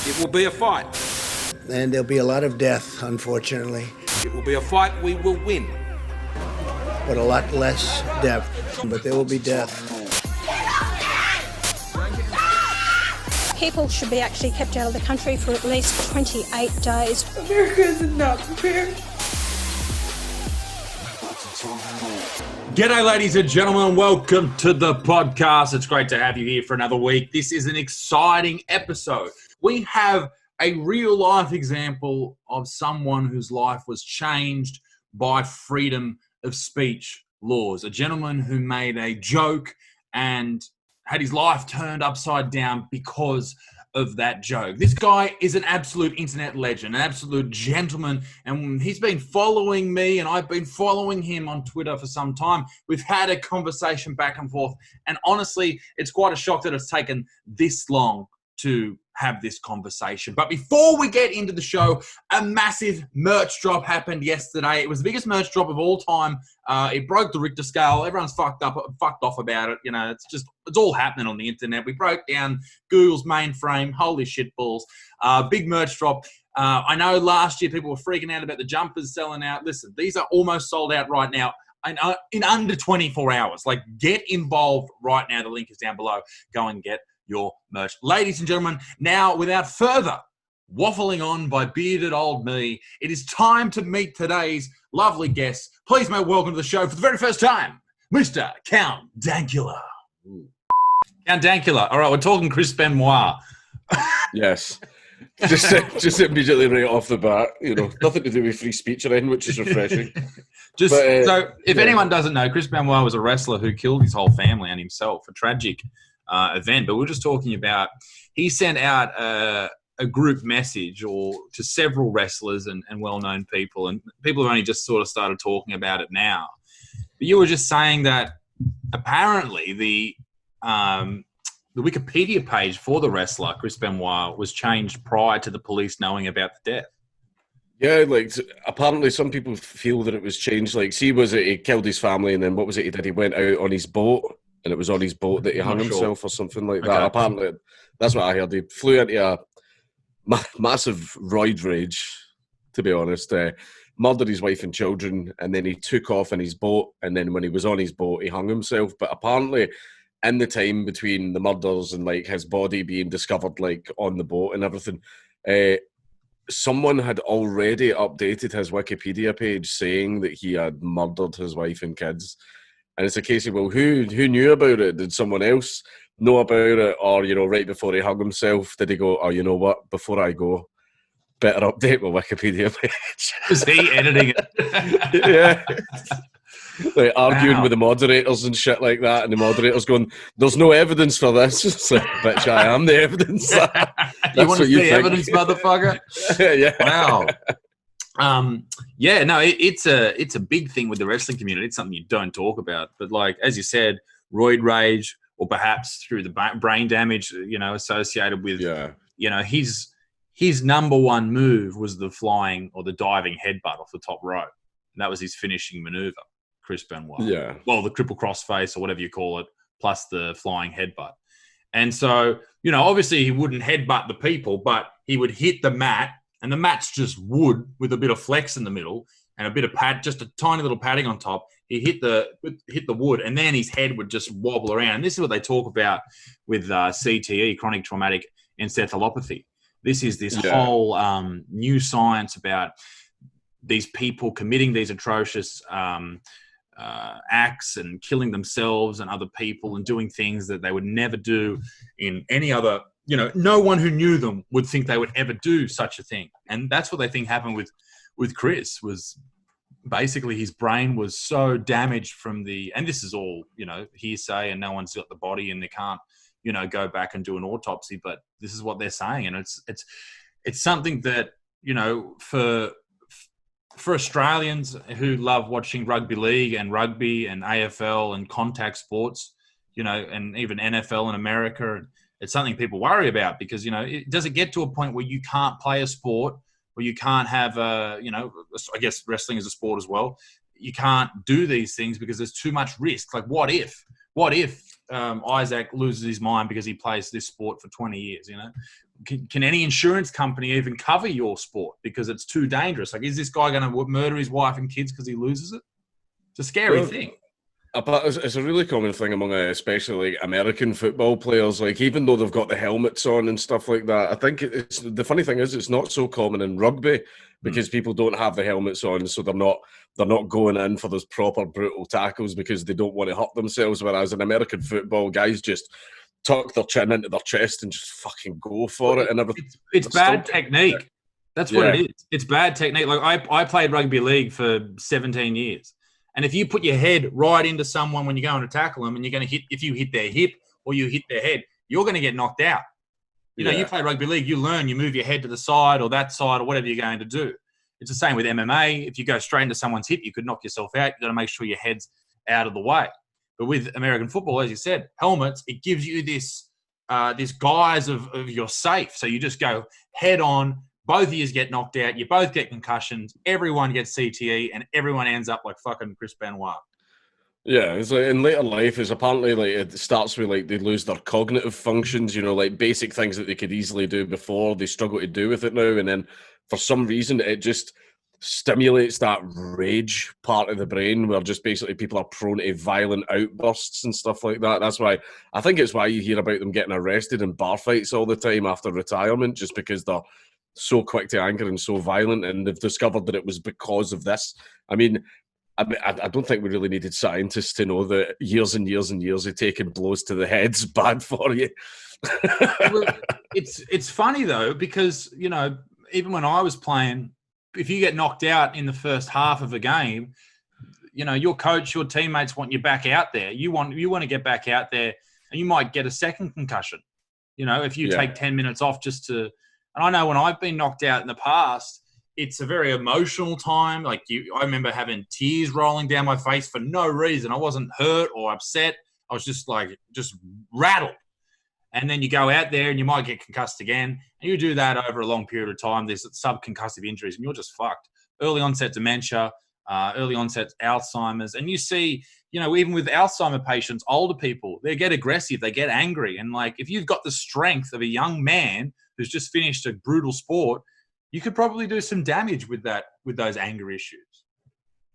It will be a fight. And there'll be a lot of death, unfortunately. It will be a fight we will win. But a lot less death. But there will be death. People should be actually kept out of the country for at least 28 days. America is not prepared. G'day, ladies and gentlemen. Welcome to the podcast. It's great to have you here for another week. This is an exciting episode. We have a real-life example of someone whose life was changed by freedom of speech laws. A gentleman who made a joke and had his life turned upside down because of that joke. This guy is an absolute internet legend, an absolute gentleman, and he's been following me and I've been following him on Twitter for some time. We've had a conversation back and forth, and honestly, it's quite a shock that it's taken this long to have this conversation. But before we get into the show, a massive merch drop happened yesterday. It was the biggest merch drop of all time. It broke the Richter scale. Everyone's fucked off about it. You know, it's all happening on the internet. We broke down Google's mainframe. Holy shit balls. Big merch drop. I know last year people were freaking out about the jumpers selling out. Listen, these are almost sold out right now in under 24 hours. Like, get involved right now. The link is down below. Go and get your merch. Ladies and gentlemen, now without further waffling on by bearded old me, it is time to meet today's lovely guest. Please make welcome to the show for the very first time, Mr. Count Dankula. Count Dankula. All right, we're talking Chris Benoit. Yes. Just immediately right off the bat, you know, nothing to do with free speech or anything, which is refreshing. So if anyone doesn't know, Chris Benoit was a wrestler who killed his whole family and himself, a tragic event. But we're just talking about, he sent out a group message to several wrestlers and well-known people, and people have only just sort of started talking about it now. But you were just saying that apparently the Wikipedia page for the wrestler Chris Benoit was changed prior to the police knowing about the death. Yeah, like, apparently some people feel that it was changed. Like, see, was it he killed his family, and then what was it he did? He went out on his boat, and it was on his boat that he hung himself or something like that. Okay. Apparently, that's what I heard. He flew into a massive roid rage, to be honest. Murdered his wife and children, and then he took off in his boat, and then when he was on his boat, he hung himself. But apparently, in the time between the murders and, like, his body being discovered, like, on the boat and everything, someone had already updated his Wikipedia page saying that he had murdered his wife and kids. And it's a case of, well, who knew about it? Did someone else know about it? Or, you know, right before he hung himself, did he go, oh, you know what, before I go, better update my Wikipedia page? Was he editing it? Yeah. Like, arguing with the moderators and shit like that, and the moderators going, there's no evidence for this. It's like, bitch, I am the evidence. You want to see evidence, motherfucker? Yeah. Wow. Yeah, no, it's a big thing with the wrestling community. It's something you don't talk about. But, like, as you said, roid rage, or perhaps through the brain damage, you know, associated with, you know, his number one move was the flying or the diving headbutt off the top rope. And that was his finishing maneuver, Chris Benoit. Yeah. Well, the triple crossface or whatever you call it, plus the flying headbutt. And so, you know, obviously he wouldn't headbutt the people, but he would hit the mat, and the mat's just wood with a bit of flex in the middle and a bit of pad, just a tiny little padding on top. He hit the wood, and then his head would just wobble around. And this is what they talk about with CTE, chronic traumatic encephalopathy. This is this whole new science about these people committing these atrocious acts and killing themselves and other people and doing things that they would never do in any other, you know, no one who knew them would think they would ever do such a thing. And that's what they think happened with Chris, was basically his brain was so damaged from and this is all, you know, hearsay, and no one's got the body and they can't, you know, go back and do an autopsy, but this is what they're saying. And it's something that, you know, for Australians who love watching rugby league and rugby and AFL and contact sports, you know, and even NFL in America, it's something people worry about because, you know, does it get to a point where you can't play a sport, or you can't have you know, I guess wrestling is a sport as well. You can't do these things because there's too much risk. Like, what if Isaac loses his mind because he plays this sport for 20 years, you know? can any insurance company even cover your sport because it's too dangerous? Like, is this guy going to murder his wife and kids because he loses it? It's a scary thing. It's a really common thing among especially like American football players. Like, even though they've got the helmets on and stuff like that, I think it's the funny thing is it's not so common in rugby because people don't have the helmets on, so they're not going in for those proper brutal tackles because they don't want to hurt themselves. Whereas in American football, guys just tuck their chin into their chest and just fucking go for it. And it's bad technique. That's what it is. It's bad technique. Like I played rugby league for 17 years. And if you put your head right into someone when you're going to tackle them and you're going to if you hit their hip or you hit their head, you're going to get knocked out. You know, you play rugby league, you learn, you move your head to the side or that side or whatever you're going to do. It's the same with MMA. If you go straight into someone's hip, you could knock yourself out. You've got to make sure your head's out of the way. But with American football, as you said, helmets, it gives you this guise of you're safe. So you just go head on. Both of you get knocked out. You both get concussions. Everyone gets CTE, and everyone ends up like fucking Chris Benoit. Yeah, it's like in later life, is apparently like it starts with like they lose their cognitive functions. You know, like basic things that they could easily do before, they struggle to do with it now, and then for some reason it just stimulates that rage part of the brain where just basically people are prone to violent outbursts and stuff like that. That's why I think it's why you hear about them getting arrested in bar fights all the time after retirement, just because they're so quick to anger and so violent, and they've discovered that it was because of this. I don't think we really needed scientists to know that years and years and years of taking blows to the head's bad for you. Well, it's funny though, because you know, even when I was playing, if you get knocked out in the first half of a game, you know, your coach, your teammates want you back out there. You want to get back out there, and you might get a second concussion. You know, if you take 10 minutes off just to. And I know when I've been knocked out in the past, it's a very emotional time. Like I remember having tears rolling down my face for no reason. I wasn't hurt or upset. I was just rattled. And then you go out there and you might get concussed again. And you do that over a long period of time. There's subconcussive injuries and you're just fucked. Early onset dementia, early onset Alzheimer's. And you see, you know, even with Alzheimer patients, older people, they get aggressive, they get angry. And like, if you've got the strength of a young man who's just finished a brutal sport, you could probably do some damage with those anger issues.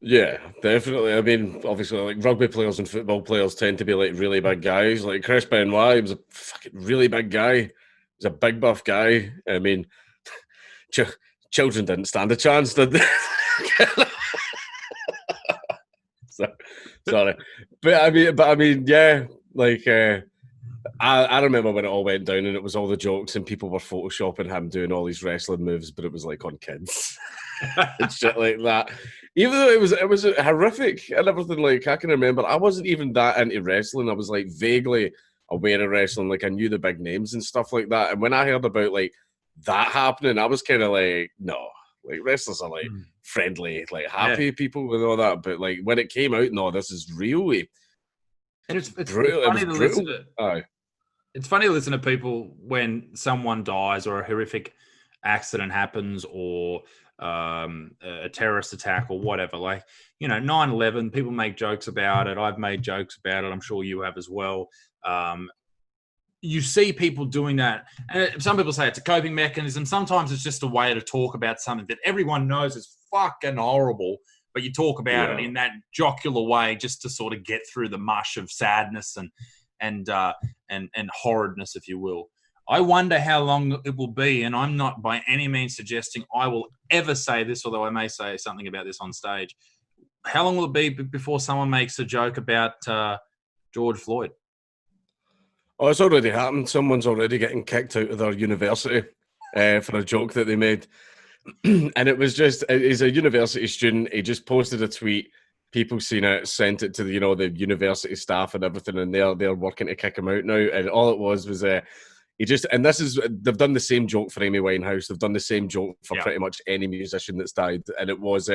Yeah, definitely. I mean, obviously, like rugby players and football players tend to be like really big guys. Like Chris Benoit, he was a fucking really big guy. He's a big buff guy. I mean, children didn't stand a chance, did they? Sorry, but I mean, yeah. Like, I remember when it all went down and it was all the jokes and people were photoshopping him doing all these wrestling moves, but it was like on kids and shit like that. Even though it was horrific and everything. Like, I can remember I wasn't even that into wrestling. I was like vaguely aware of wrestling. Like, I knew the big names and stuff like that. And when I heard about like that happening, I was kind of like, no, like wrestlers are like friendly, like happy people and all that. But like when it came out, no, this is real. And it's funny to listen to. It's funny to listen to people when someone dies or a horrific accident happens or a terrorist attack or whatever. Like, you know, 9/11, people make jokes about it. I've made jokes about it. I'm sure you have as well. You see people doing that. And some people say it's a coping mechanism. Sometimes it's just a way to talk about something that everyone knows is fucking horrible, but you talk about it in that jocular way just to sort of get through the mush of sadness and horridness, if you will. I wonder how long it will be, and I'm not by any means suggesting I will ever say this, although I may say something about this on stage. How long will it be before someone makes a joke about George Floyd? Oh, it's already happened. Someone's already getting kicked out of their university for a joke that they made. And it was just, he's a university student. He just posted a tweet. People seen it, sent it to the, you know, the university staff and everything, and they're working to kick him out now. And all it was he just, and this is, they've done the same joke for Amy Winehouse. They've done the same joke for pretty much any musician that's died. And it was,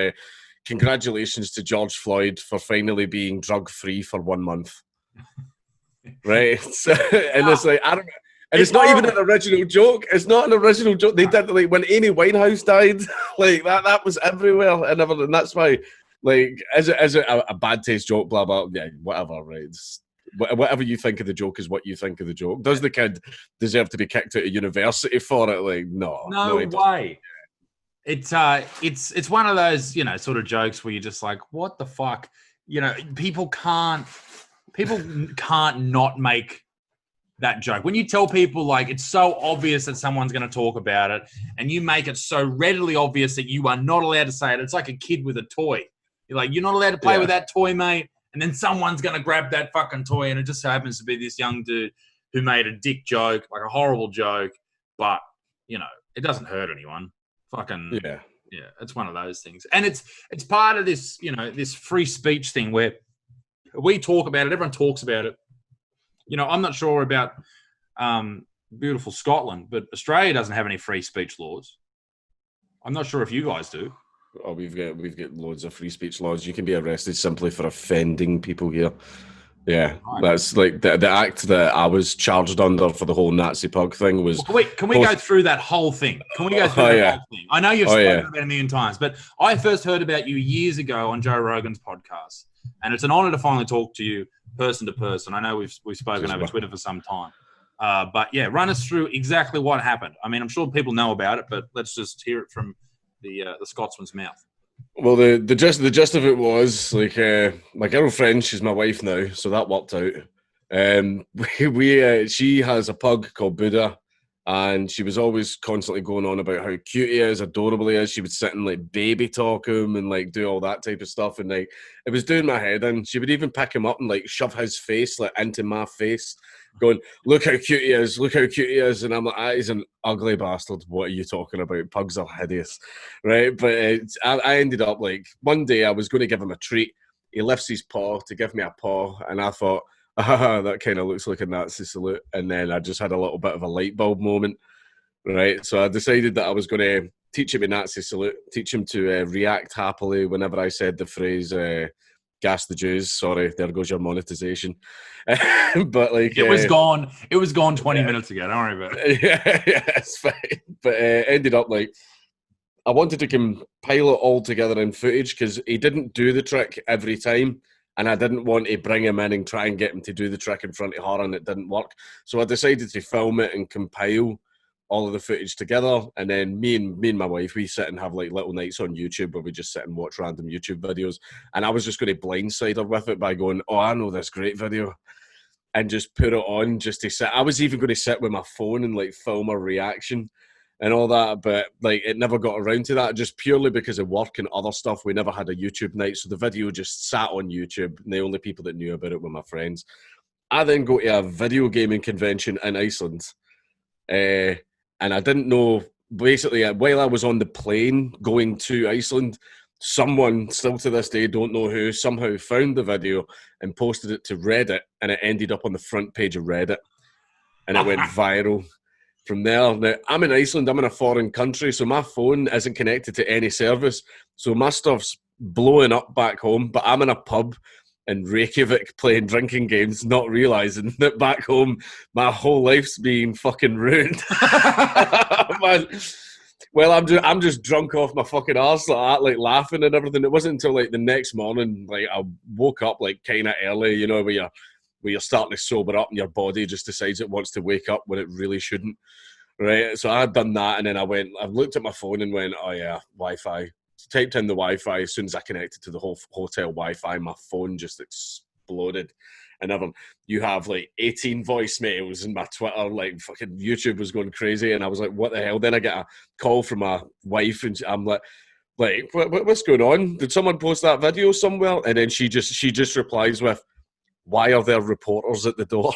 congratulations to George Floyd for finally being drug-free for 1 month. Right? So, and it's like, I don't know. And it's not even an original joke. It's not an original joke. They did, like, when Amy Winehouse died, like, that was everywhere and everything. That's why, like, is it a bad taste joke, blah, blah, yeah, whatever, right? whatever you think of the joke is what you think of the joke. Does the kid deserve to be kicked out of university for it? Like, no way. It's one of those, sort of jokes where you're just like, what the fuck? People can't not make that joke. When you tell people, like, it's so obvious that someone's going to talk about it, and you make it so readily obvious that you are not allowed to say it. It's like a kid with a toy. You're like, you're not allowed to play with that toy, mate. And then someone's going to grab that fucking toy, and it just happens to be this young dude who made a dick joke, like a horrible joke, but, it doesn't hurt anyone. Fucking, yeah, it's one of those things. And it's part of this, this free speech thing where we talk about it, everyone talks about it. I'm not sure about beautiful Scotland, but Australia doesn't have any free speech laws. I'm not sure if you guys do. Oh, we've got loads of free speech laws. You can be arrested simply for offending people here. Yeah, right. That's like the act that I was charged under for the whole Nazi pug thing was. Well, can we go through that whole thing? Can we go through that whole thing? I know you've spoken about it a million times, but I first heard about you years ago on Joe Rogan's podcast, and it's an honor to finally talk to you person to person. I know we've spoken over Twitter for some time, but yeah, run us through exactly what happened. I mean, I'm sure people know about it, but let's just hear it from the Scotsman's mouth. Well, the gist of it was like my girlfriend, she's my wife now, so that worked out. She has a pug called Buddha, and she was always constantly going on about how cute he is, adorable he is. She would sit and like baby talk him and like do all that type of stuff, and like it was doing my head in. She would even pick him up and like shove his face like into my face, going, "Look how cute he is! Look how cute he is!" And I'm like, "Ah, he's an ugly bastard. What are you talking about? Pugs are hideous, right?" But I ended up like one day I was going to give him a treat. He lifts his paw to give me a paw, and I thought, that kind of looks like a Nazi salute. And then I just had a little bit of a light bulb moment, right? So I decided that I was going to teach him a Nazi salute, teach him to react happily whenever I said the phrase, gas the Jews. Sorry, there goes your monetization. But like it was gone 20 minutes ago. Don't worry about it. Yeah, it's fine. But ended up like I wanted to compile it all together in footage because he didn't do the trick every time. And I didn't want to bring him in and try and get him to do the trick in front of her, and it didn't work. So I decided to film it and compile all of the footage together. And then me and my wife, we sit and have like little nights on YouTube where we just sit and watch random YouTube videos. And I was just going to blindside her with it by going, "Oh, I know this great video," and just put it on just to sit. I was even going to sit with my phone and like film a reaction and all that, but like it never got around to that just purely because of work and other stuff. We never had a YouTube night, so the video just sat on YouTube, and the only people that knew about it were my friends. I then go to a video gaming convention in Iceland, and I didn't know, basically, while I was on the plane going to Iceland, someone, still to this day, don't know who, somehow found the video and posted it to Reddit, and it ended up on the front page of Reddit, and it went viral. From there, now, I'm in Iceland, I'm in a foreign country, so my phone isn't connected to any service. So my stuff's blowing up back home, but I'm in a pub in Reykjavik playing drinking games, not realising that back home, my whole life's being fucking ruined. Well, I'm just drunk off my fucking arse like that, like laughing and everything. It wasn't until like the next morning, like I woke up like kind of early, where you're starting to sober up and your body just decides it wants to wake up when it really shouldn't, right? So I had done that, and then I looked at my phone and went, "Oh yeah, Wi-Fi." Typed in the Wi-Fi. As soon as I connected to the whole hotel Wi-Fi, my phone just exploded. And you have like 18 voicemails, and my Twitter, like fucking YouTube was going crazy, and I was like, "What the hell?" Then I get a call from my wife, and I'm like, what's going on? Did someone post that video somewhere? And then she just replies with, "Why are there reporters at the door?"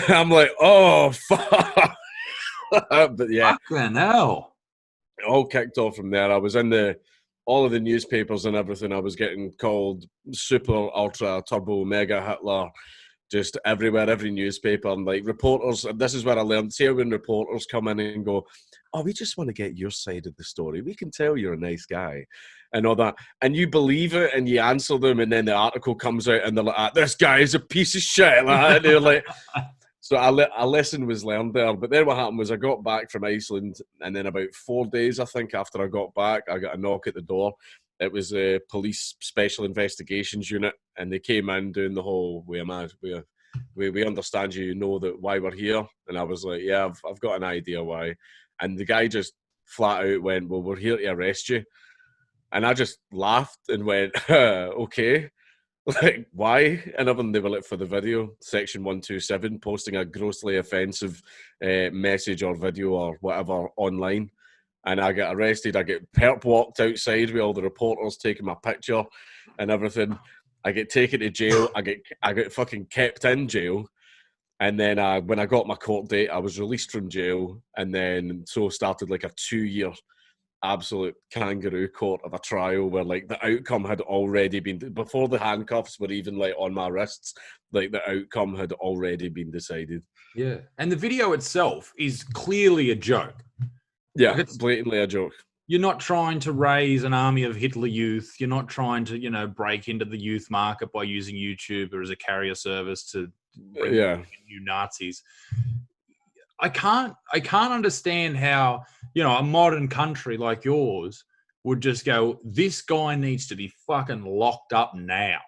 I'm like, "Oh, fuck." But yeah. Fucking hell. It all kicked off from there. I was in all of the newspapers and everything. I was getting called super, ultra, turbo, mega Hitler, just everywhere, every newspaper. And like reporters, and this is where I learned, see how when reporters come in and go, "Oh, we just want to get your side of the story. We can tell you're a nice guy," and all that. And you believe it and you answer them, and then the article comes out and they're like, "This guy is a piece of shit." Like, and they're like, so a lesson was learned there. But then what happened was I got back from Iceland, and then about 4 days, I think, after I got back, I got a knock at the door. It was a police special investigations unit, and they came in doing the whole, we understand you know that why we're here. And I was like, yeah, I've got an idea why. And the guy just flat out went, well, we're here to arrest you. And I just laughed and went, okay. Like, why? And then they were like, for the video, section 127, posting a grossly offensive message or video or whatever online. And I get arrested. I get perp walked outside with all the reporters taking my picture and everything. I get taken to jail. I get fucking kept in jail. And then when I got my court date, I was released from jail. And then so started like a 2-year absolute kangaroo court of a trial where like the outcome had already been, before the handcuffs were even like on my wrists, like the outcome had already been decided. Yeah. And the video itself is clearly a joke. Yeah, like it's blatantly a joke. You're not trying to raise an army of Hitler Youth. You're not trying to, break into the youth market by using YouTube or as a carrier service to bring new Nazis. I can't understand how, a modern country like yours would just go, this guy needs to be fucking locked up now.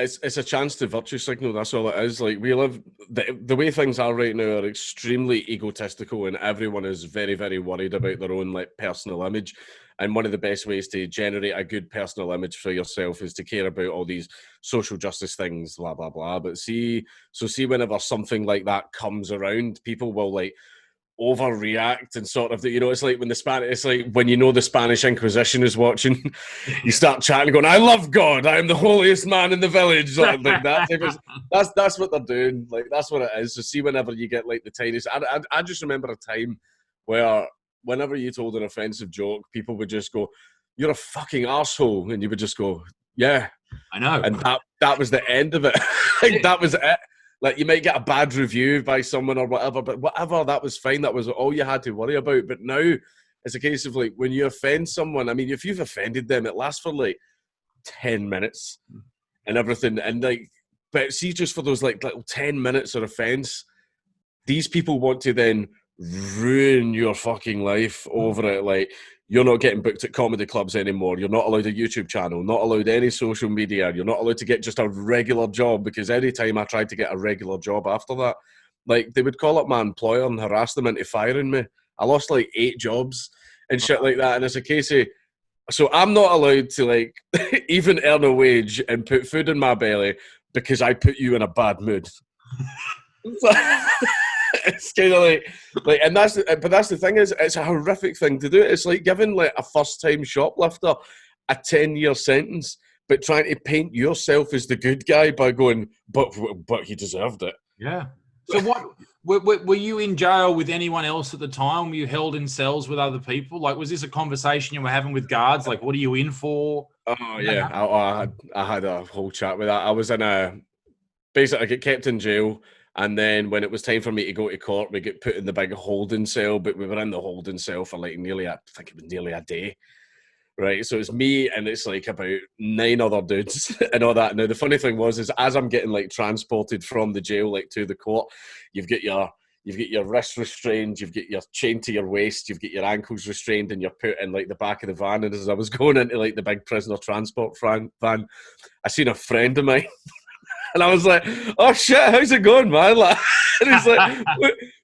It's a chance to virtue signal. That's all it is. Like, we live the way things are right now are extremely egotistical, and everyone is very, very worried about their own like personal image. And one of the best ways to generate a good personal image for yourself is to care about all these social justice things, blah blah blah. But see whenever something like that comes around, people will like overreact and sort of, it's like when the Spanish Inquisition is watching, you start chatting, going, "I love God, I am the holiest man in the village," like that. That's what they're doing. Like, that's what it is. So see, whenever you get like the tiniest, I just remember a time where whenever you told an offensive joke, people would just go, "You're a fucking arsehole," and you would just go, "Yeah, I know," and that was the end of it. Like, that was it. Like, you might get a bad review by someone or whatever, but whatever, that was fine. That was all you had to worry about. But now it's a case of like, when you offend someone, I mean, if you've offended them, it lasts for like 10 minutes and everything. And like, but see, just for those like little 10 minutes of offense, these people want to then ruin your fucking life over it. Like, you're not getting booked at comedy clubs anymore. You're not allowed a YouTube channel, not allowed any social media. You're not allowed to get just a regular job, because any time I tried to get a regular job after that, like, they would call up my employer and harass them into firing me. I lost like 8 jobs and shit like that. And it's a case of, so I'm not allowed to like even earn a wage and put food in my belly because I put you in a bad mood. It's kind of like, and that's the thing is, it's a horrific thing to do. It's like giving like a first-time shoplifter a 10-year sentence, but trying to paint yourself as the good guy by going, but he deserved it. Yeah. So what were you in jail with anyone else at the time? Were you held in cells with other people? Like, was this a conversation you were having with guards? Like, what are you in for? Oh yeah, I had a whole chat with that. I was basically I get kept in jail. And then when it was time for me to go to court, we get put in the big holding cell, but we were in the holding cell for like nearly a day, right? So it's me and it's like about 9 other dudes and all that. Now, the funny thing was, is as I'm getting like transported from the jail, like to the court, you've got your wrists restrained, you've got your chain to your waist, you've got your ankles restrained, and you're put in like the back of the van. And as I was going into like the big prisoner transport van, I seen a friend of mine. And I was like, "Oh shit, how's it going, man?" Like, and he's like,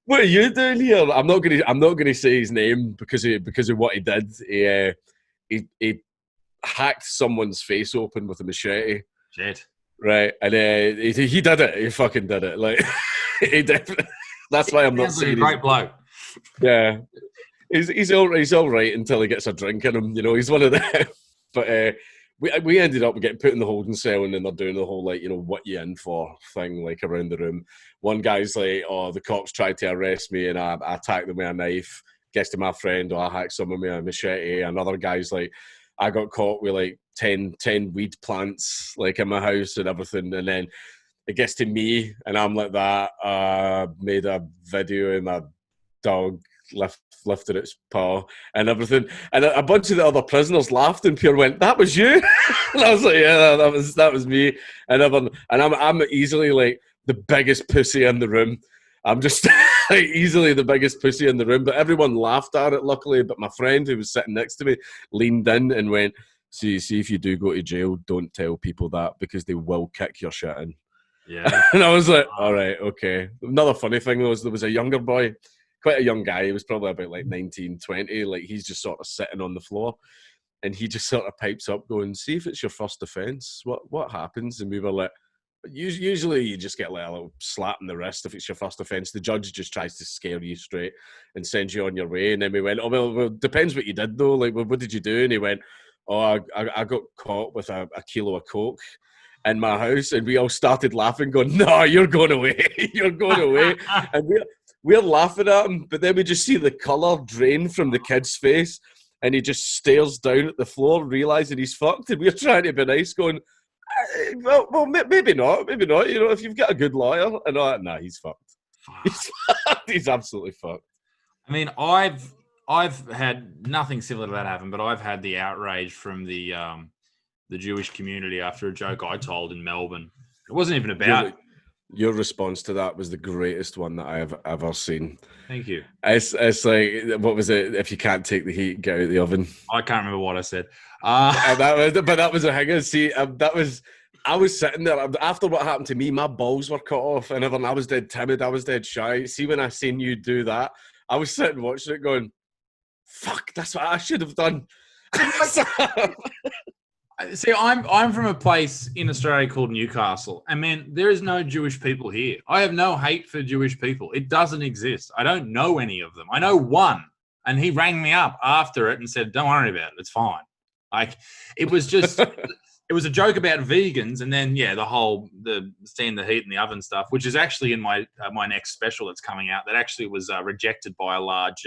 what are you doing here? I'm not gonna say his name because of what he did. He hacked someone's face open with a machete. Shit. Right, and he did it. He fucking did it. Like, he definitely. That's why I'm not saying. He's a great bloke. Yeah, he's all right until he gets a drink in him. He's one of them. But we ended up getting put in the holding cell, and then they're doing the whole, like, what you in for thing, like, around the room. One guy's like, "Oh, the cops tried to arrest me, and I attacked them with a knife. Gets to my friend, or I hacked someone with a machete." Another guy's like, "I got caught with, like, 10 weed plants, like, in my house and everything." And then it gets to me, and I'm like that. Made a video, and my dog lifted its paw and everything, and a bunch of the other prisoners laughed and pure went, "That was you?" And I was like, "Yeah, that was me." And I'm easily like the biggest pussy in the room. I'm just like, easily the biggest pussy in the room, but everyone laughed at it, luckily. But my friend who was sitting next to me leaned in and went, See, if you do go to jail, don't tell people that because they will kick your shit in. Yeah. And I was like, all right, okay. Another funny thing was there was a younger boy, quite a young guy. He was probably about like 19, 20. Like he's just sort of sitting on the floor and he just sort of pipes up going, see if it's your first offence. What happens? And we were like, usually you just get like a little slap in the wrist if it's your first offence. The judge just tries to scare you straight and send you on your way. And then we went, oh, well depends what you did though. Like, what did you do? And he went, oh, I got caught with a kilo of coke in my house, and we all started laughing, going, no, you're going away. You're going away. And we're laughing at him, but then we just see the colour drain from the kid's face, and he just stares down at the floor, realising he's fucked, and we're trying to be nice, going, well, maybe not. You know, if you've got a good lawyer. And nah, he's fucked. He's absolutely fucked. I mean, I've had nothing similar to that happen, but I've had the outrage from the Jewish community after a joke I told in Melbourne. It wasn't even about... Your response to that was the greatest one that I have ever seen. Thank you. It's like, what was it? If you can't take the heat, get out of the oven. I can't remember what I said. That was a hanger. See, I was sitting there after what happened to me. My balls were cut off, and I was dead timid. I was dead shy. See, when I seen you do that, I was sitting watching it, going, "Fuck, that's what I should have done." See, I'm from a place in Australia called Newcastle, and man, there is no Jewish people here. I have no hate for Jewish people. It doesn't exist. I don't know any of them. I know one, and he rang me up after it and said, "Don't worry about it. It's fine." Like, it was just, it was a joke about vegans, and then the stand the heat in the oven stuff, which is actually in my next special that's coming out. That actually was rejected by a large.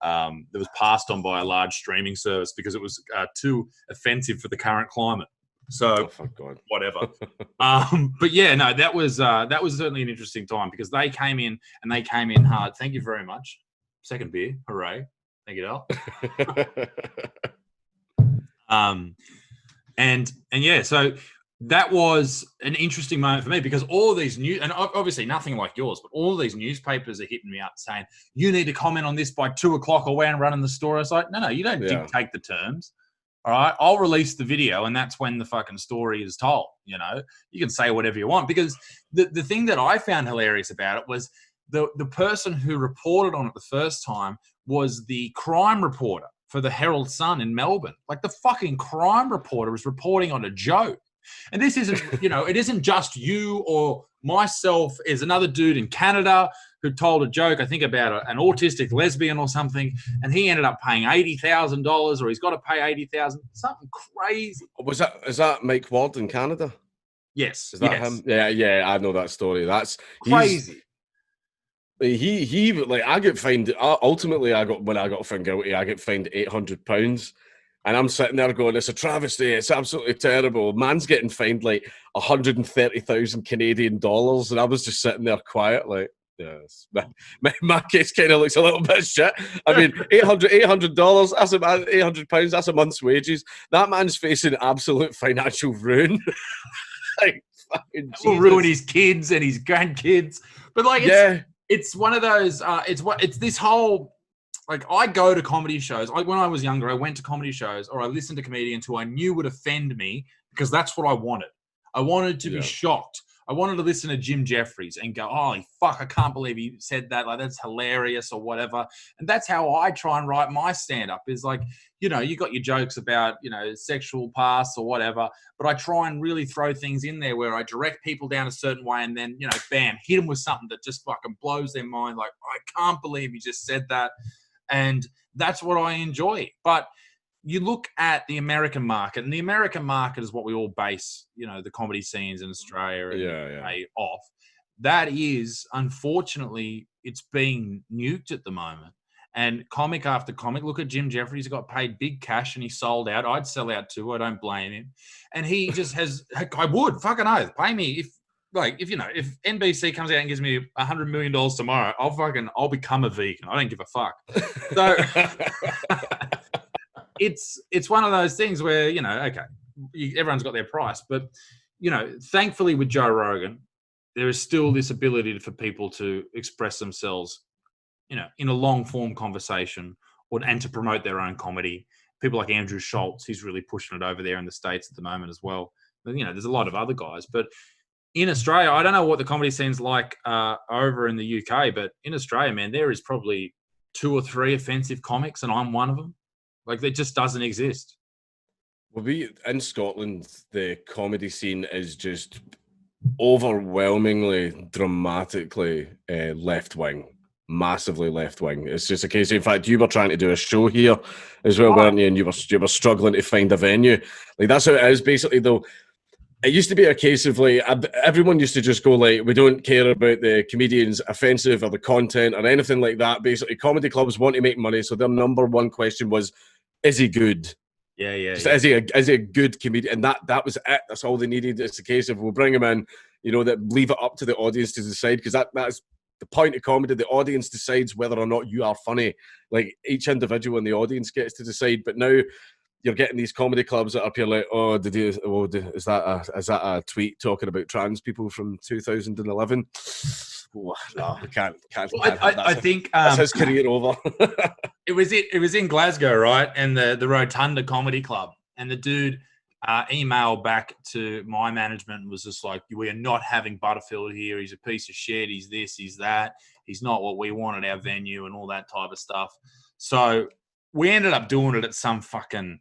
That was passed on by a large streaming service because it was too offensive for the current climate. So, whatever. But yeah, no, that was certainly an interesting time because they came in hard. Thank you very much. Second beer, hooray! Thank you, Al. And yeah, so that was an interesting moment for me because all of these and obviously nothing like yours, but all of these newspapers are hitting me up saying, you need to comment on this by 2:00 or we're running the store. I was like, no, you don't dictate the terms. All right. I'll release the video and that's when the fucking story is told. You know, you can say whatever you want because the thing that I found hilarious about it was the person who reported on it the first time was the crime reporter for the Herald Sun in Melbourne. Like the fucking crime reporter was reporting on a joke. And this isn't, it isn't just you or myself. There's another dude in Canada who told a joke, I think about an autistic lesbian or something, and he ended up paying $80,000 or he's got to pay $80,000, something crazy. Is that Mike Ward in Canada? Yes. Is that him? Yeah, I know that story. That's crazy. He like I get fined. Ultimately, when I got found guilty, I get fined £800. And I'm sitting there going, it's a travesty. It's absolutely terrible. Man's getting fined like 130,000 Canadian dollars. And I was just sitting there quiet, like, yes. My case kind of looks a little bit shit. I mean, $800, that's about £800, that's a month's wages. That man's facing absolute financial ruin. Like, fucking Jesus. Will ruin his kids and his grandkids. But like, it's one of those, it's this whole, like, I go to comedy shows. When I was younger, I went to comedy shows or I listened to comedians who I knew would offend me because that's what I wanted. I wanted to be shocked. I wanted to listen to Jim Jeffries and go, holy fuck, I can't believe he said that. Like, that's hilarious or whatever. And that's how I try and write my stand-up is like, you got your jokes about, sexual past or whatever, but I try and really throw things in there where I direct people down a certain way and then, bam, hit them with something that just fucking blows their mind. Like, I can't believe he just said that. And that's what I enjoy. But you look at the American market, and the American market is what we all base, the comedy scenes in Australia and UK off. That is, unfortunately, it's being nuked at the moment. And comic after comic, look at Jim Jeffries, he got paid big cash and he sold out. I'd sell out too. I don't blame him. And he just has, I would, fucking oath, pay me if NBC comes out and gives me $100 million tomorrow, I'll become a vegan. I don't give a fuck. So it's one of those things where, everyone's got their price, but, thankfully with Joe Rogan, there is still this ability for people to express themselves, in a long form conversation and to promote their own comedy. people like Andrew Schultz, he's really pushing it over there in the States at the moment as well. But, there's a lot of other guys. But in Australia, I don't know what the comedy scene's like over in the UK, but in Australia, man, there is probably 2 or 3 offensive comics, and I'm one of them. Like, it just doesn't exist. Well, in Scotland, the comedy scene is just overwhelmingly, dramatically left-wing. Massively left-wing. It's just a case of, in fact, you were trying to do a show here as well, weren't you? And you were struggling to find a venue. Like, that's how it is, basically, though. It used to be a case of, like, everyone used to just go, like, we don't care about the comedians offensive or the content or anything like that. Basically, comedy clubs want to make money, so their number one question was, is he good? Yeah. Is he a good comedian? And that was it. That's all they needed. It's a case of, we'll bring him in, that leave it up to the audience to decide, because that's the point of comedy. The audience decides whether or not you are funny. Like, each individual in the audience gets to decide. But now you're getting these comedy clubs that are up here like, is that a tweet talking about trans people from 2011? Oh, no, we can't. I think that's his career over. It was in Glasgow, right? And the Rotunda Comedy Club, and the dude emailed back to my management and was just like, we are not having Butterfield here. He's a piece of shit. He's this, he's that. He's not what we want at our venue and all that type of stuff. So we ended up doing it at some fucking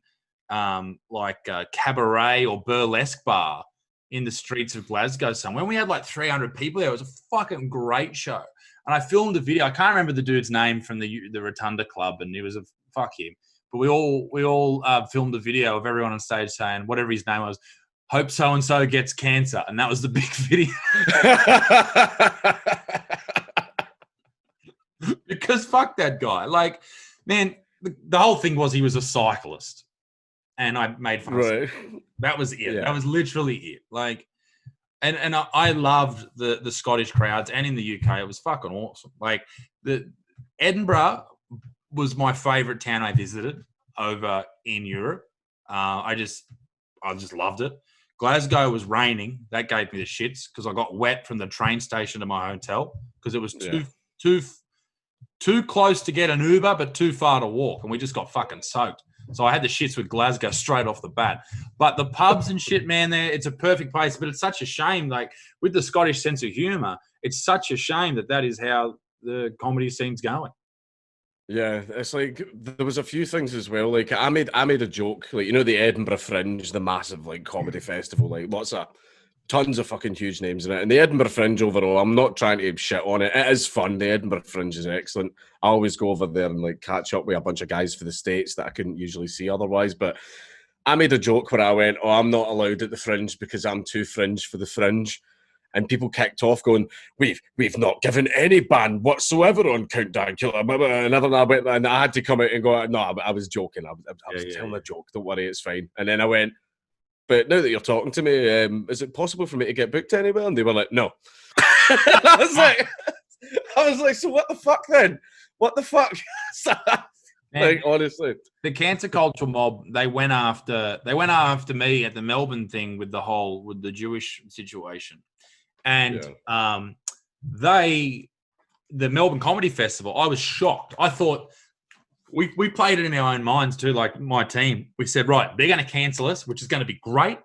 cabaret or burlesque bar in the streets of Glasgow somewhere. We had like 300 people there. It was a fucking great show. And I filmed a video. I can't remember the dude's name from the Rotunda Club, and it was fuck him. But we all filmed a video of everyone on stage saying, whatever his name was, hope so-and-so gets cancer. And that was the big video. Because fuck that guy. Like, man, the whole thing was he was a cyclist. And I made fun of him. That was it. Yeah. That was literally it. Like, and I loved the Scottish crowds, and in the UK, it was fucking awesome. Like, the Edinburgh was my favorite town I visited over in Europe. I just loved it. Glasgow was raining. That gave me the shits because I got wet from the train station to my hotel because it was too close to get an Uber, but too far to walk, and we just got fucking soaked. So I had the shits with Glasgow straight off the bat. But the pubs and shit, man, there, it's a perfect place. But it's such a shame, like, with the Scottish sense of humour, it's such a shame that is how the comedy scene's going. Yeah, it's like, there was a few things as well. Like, I made a joke, like, the Edinburgh Fringe, the massive, like, comedy festival, like, tons of fucking huge names in it. And the Edinburgh Fringe overall, I'm not trying to shit on it. It is fun. The Edinburgh Fringe is excellent. I always go over there and, like, catch up with a bunch of guys for the States that I couldn't usually see otherwise. But I made a joke where I went, I'm not allowed at the Fringe because I'm too fringe for the Fringe. And people kicked off going, we've not given any ban whatsoever on Count Dankula. And I had to come out and go, no, I was joking. I was telling a joke. Don't worry, it's fine. And then I went, but now that you're talking to me, is it possible for me to get booked anywhere? And they were like, no. I was like, so what the fuck then? What the fuck? Like, honestly, the cancer culture mob, they went after me at the Melbourne thing with the Jewish situation. And the Melbourne Comedy Festival, I was shocked. I thought, we played it in our own minds too, like my team. We said, right, they're going to cancel us, which is going to be great.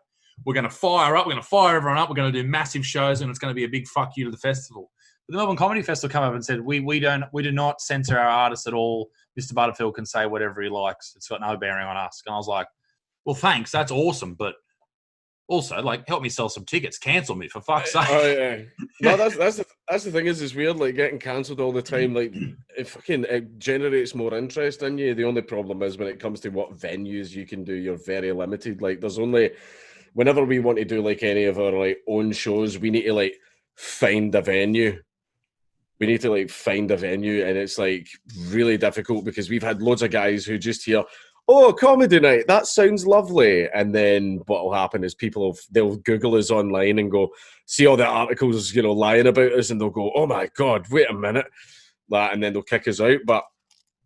We're going to fire up. We're going to fire everyone up. We're going to do massive shows, and it's going to be a big fuck you to the festival. But the Melbourne Comedy Festival come up and said, we do not censor our artists at all. Mr. Butterfield can say whatever he likes. It's got no bearing on us. And I was like, well, thanks. That's awesome. But also, like, help me sell some tickets. Cancel me, for fuck's sake. Oh, yeah. No, that's the thing is, it's weird, like, getting cancelled all the time. Like, it generates more interest in you. The only problem is when it comes to what venues you can do, you're very limited. Like, there's only, whenever we want to do, like, any of our, like, own shows, we need to, like, find a venue. We need to, like, find a venue, and it's, like, really difficult because we've had loads of guys who just hear, oh, comedy night, that sounds lovely. And then what will happen is they'll Google us online and go, see all the articles, lying about us, and they'll go, oh my God, wait a minute. And then they'll kick us out. But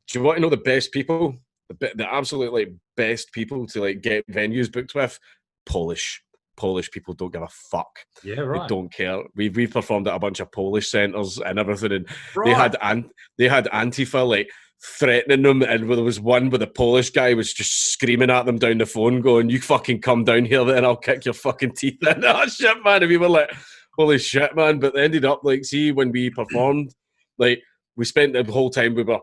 do you want to know the best people? The absolute, like, best people to, like, get venues booked with? Polish people don't give a fuck. Yeah, right. They don't care. We've performed at a bunch of Polish centres and everything, and right. they had Antifa, like, threatening them, and there was one where the Polish guy was just screaming at them down the phone, going, "You fucking come down here, then I'll kick your fucking teeth in." Oh shit, man! And we were like, "Holy shit, man!" But they ended up like, see, when we performed, like we spent the whole time we were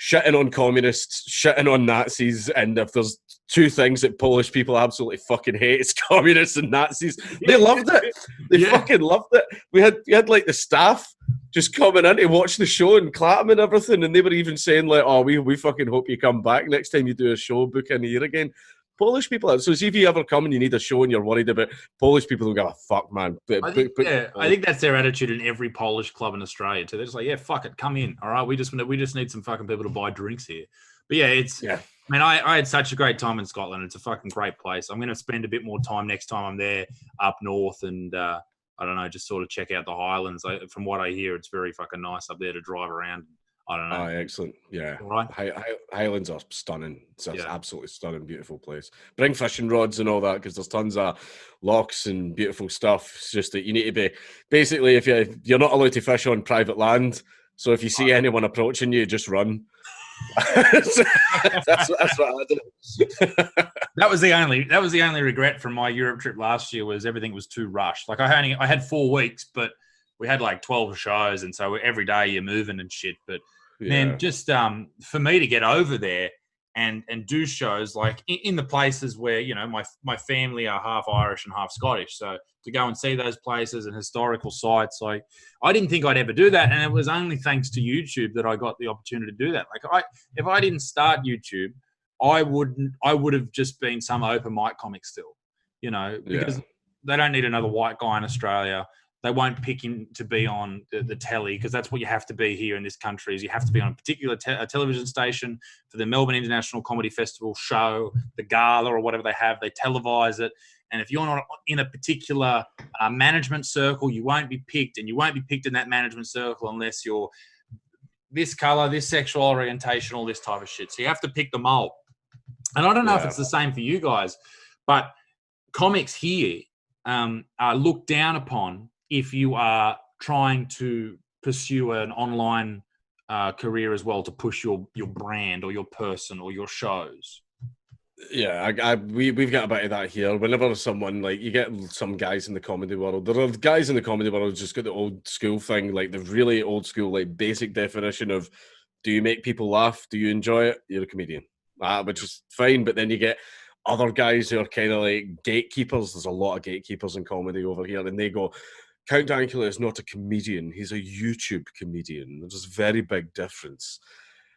shitting on communists, shitting on Nazis, and if there's two things that Polish people absolutely fucking hate, it's communists and Nazis. They loved it. They fucking loved it. We had like the staff just coming in to watch the show and clapping and everything, and they were even saying like, "Oh, we fucking hope you come back next time you do a show, book in here again." Polish people. So see if you ever come and you need a show and you're worried about Polish people who go, "Oh, fuck, man." I think that's their attitude in every Polish club in Australia too. They're just like, "Yeah, fuck it, come in. All right, we just need some fucking people to buy drinks here." But yeah, man, I had such a great time in Scotland. It's a fucking great place. I'm going to spend a bit more time next time I'm there up north, and I don't know, just sort of check out the Highlands. From what I hear, it's very fucking nice up there to drive around. I don't know. Oh, excellent. Yeah. All right. Highlands are stunning. It's an absolutely stunning, beautiful place. Bring fishing rods and all that, because there's tons of locks and beautiful stuff. It's just that you need to be, basically, if you're not allowed to fish on private land, so if you see anyone approaching you, just run. that's what I did. That was the only regret from my Europe trip last year, was everything was too rushed. Like I had 4 weeks, but we had like 12 shows, and so every day you're moving and shit. But man, just for me to get over there and do shows like in the places where, you know, my family are half Irish and half Scottish, so to go and see those places and historical sites, like I didn't think I'd ever do that, and it was only thanks to YouTube that I got the opportunity to do that. Like if I didn't start YouTube, I would have just been some open mic comic still, you know, because they don't need another white guy in Australia. They won't pick him to be on the telly, because that's what you have to be here in this country. Is you have to be on a particular television station for the Melbourne International Comedy Festival show, the gala or whatever they have. They televise it, and if you're not in a particular management circle, you won't be picked, and you won't be picked in that management circle unless you're this color, this sexual orientation, all this type of shit. So you have to pick the mold. And I don't know if it's the same for you guys, but comics here are looked down upon if you are trying to pursue an online career as well, to push your brand or your person or your shows. Yeah, we've got a bit of that here. Whenever someone, like, you get some guys in the comedy world, there are guys in the comedy world who just got the old school thing, like the really old school, like basic definition of, do you make people laugh? Do you enjoy it? You're a comedian. Which is fine, but then you get other guys who are kind of like gatekeepers. There's a lot of gatekeepers in comedy over here, and they go, Count Dankula is not a comedian, he's a YouTube comedian. There's a very big difference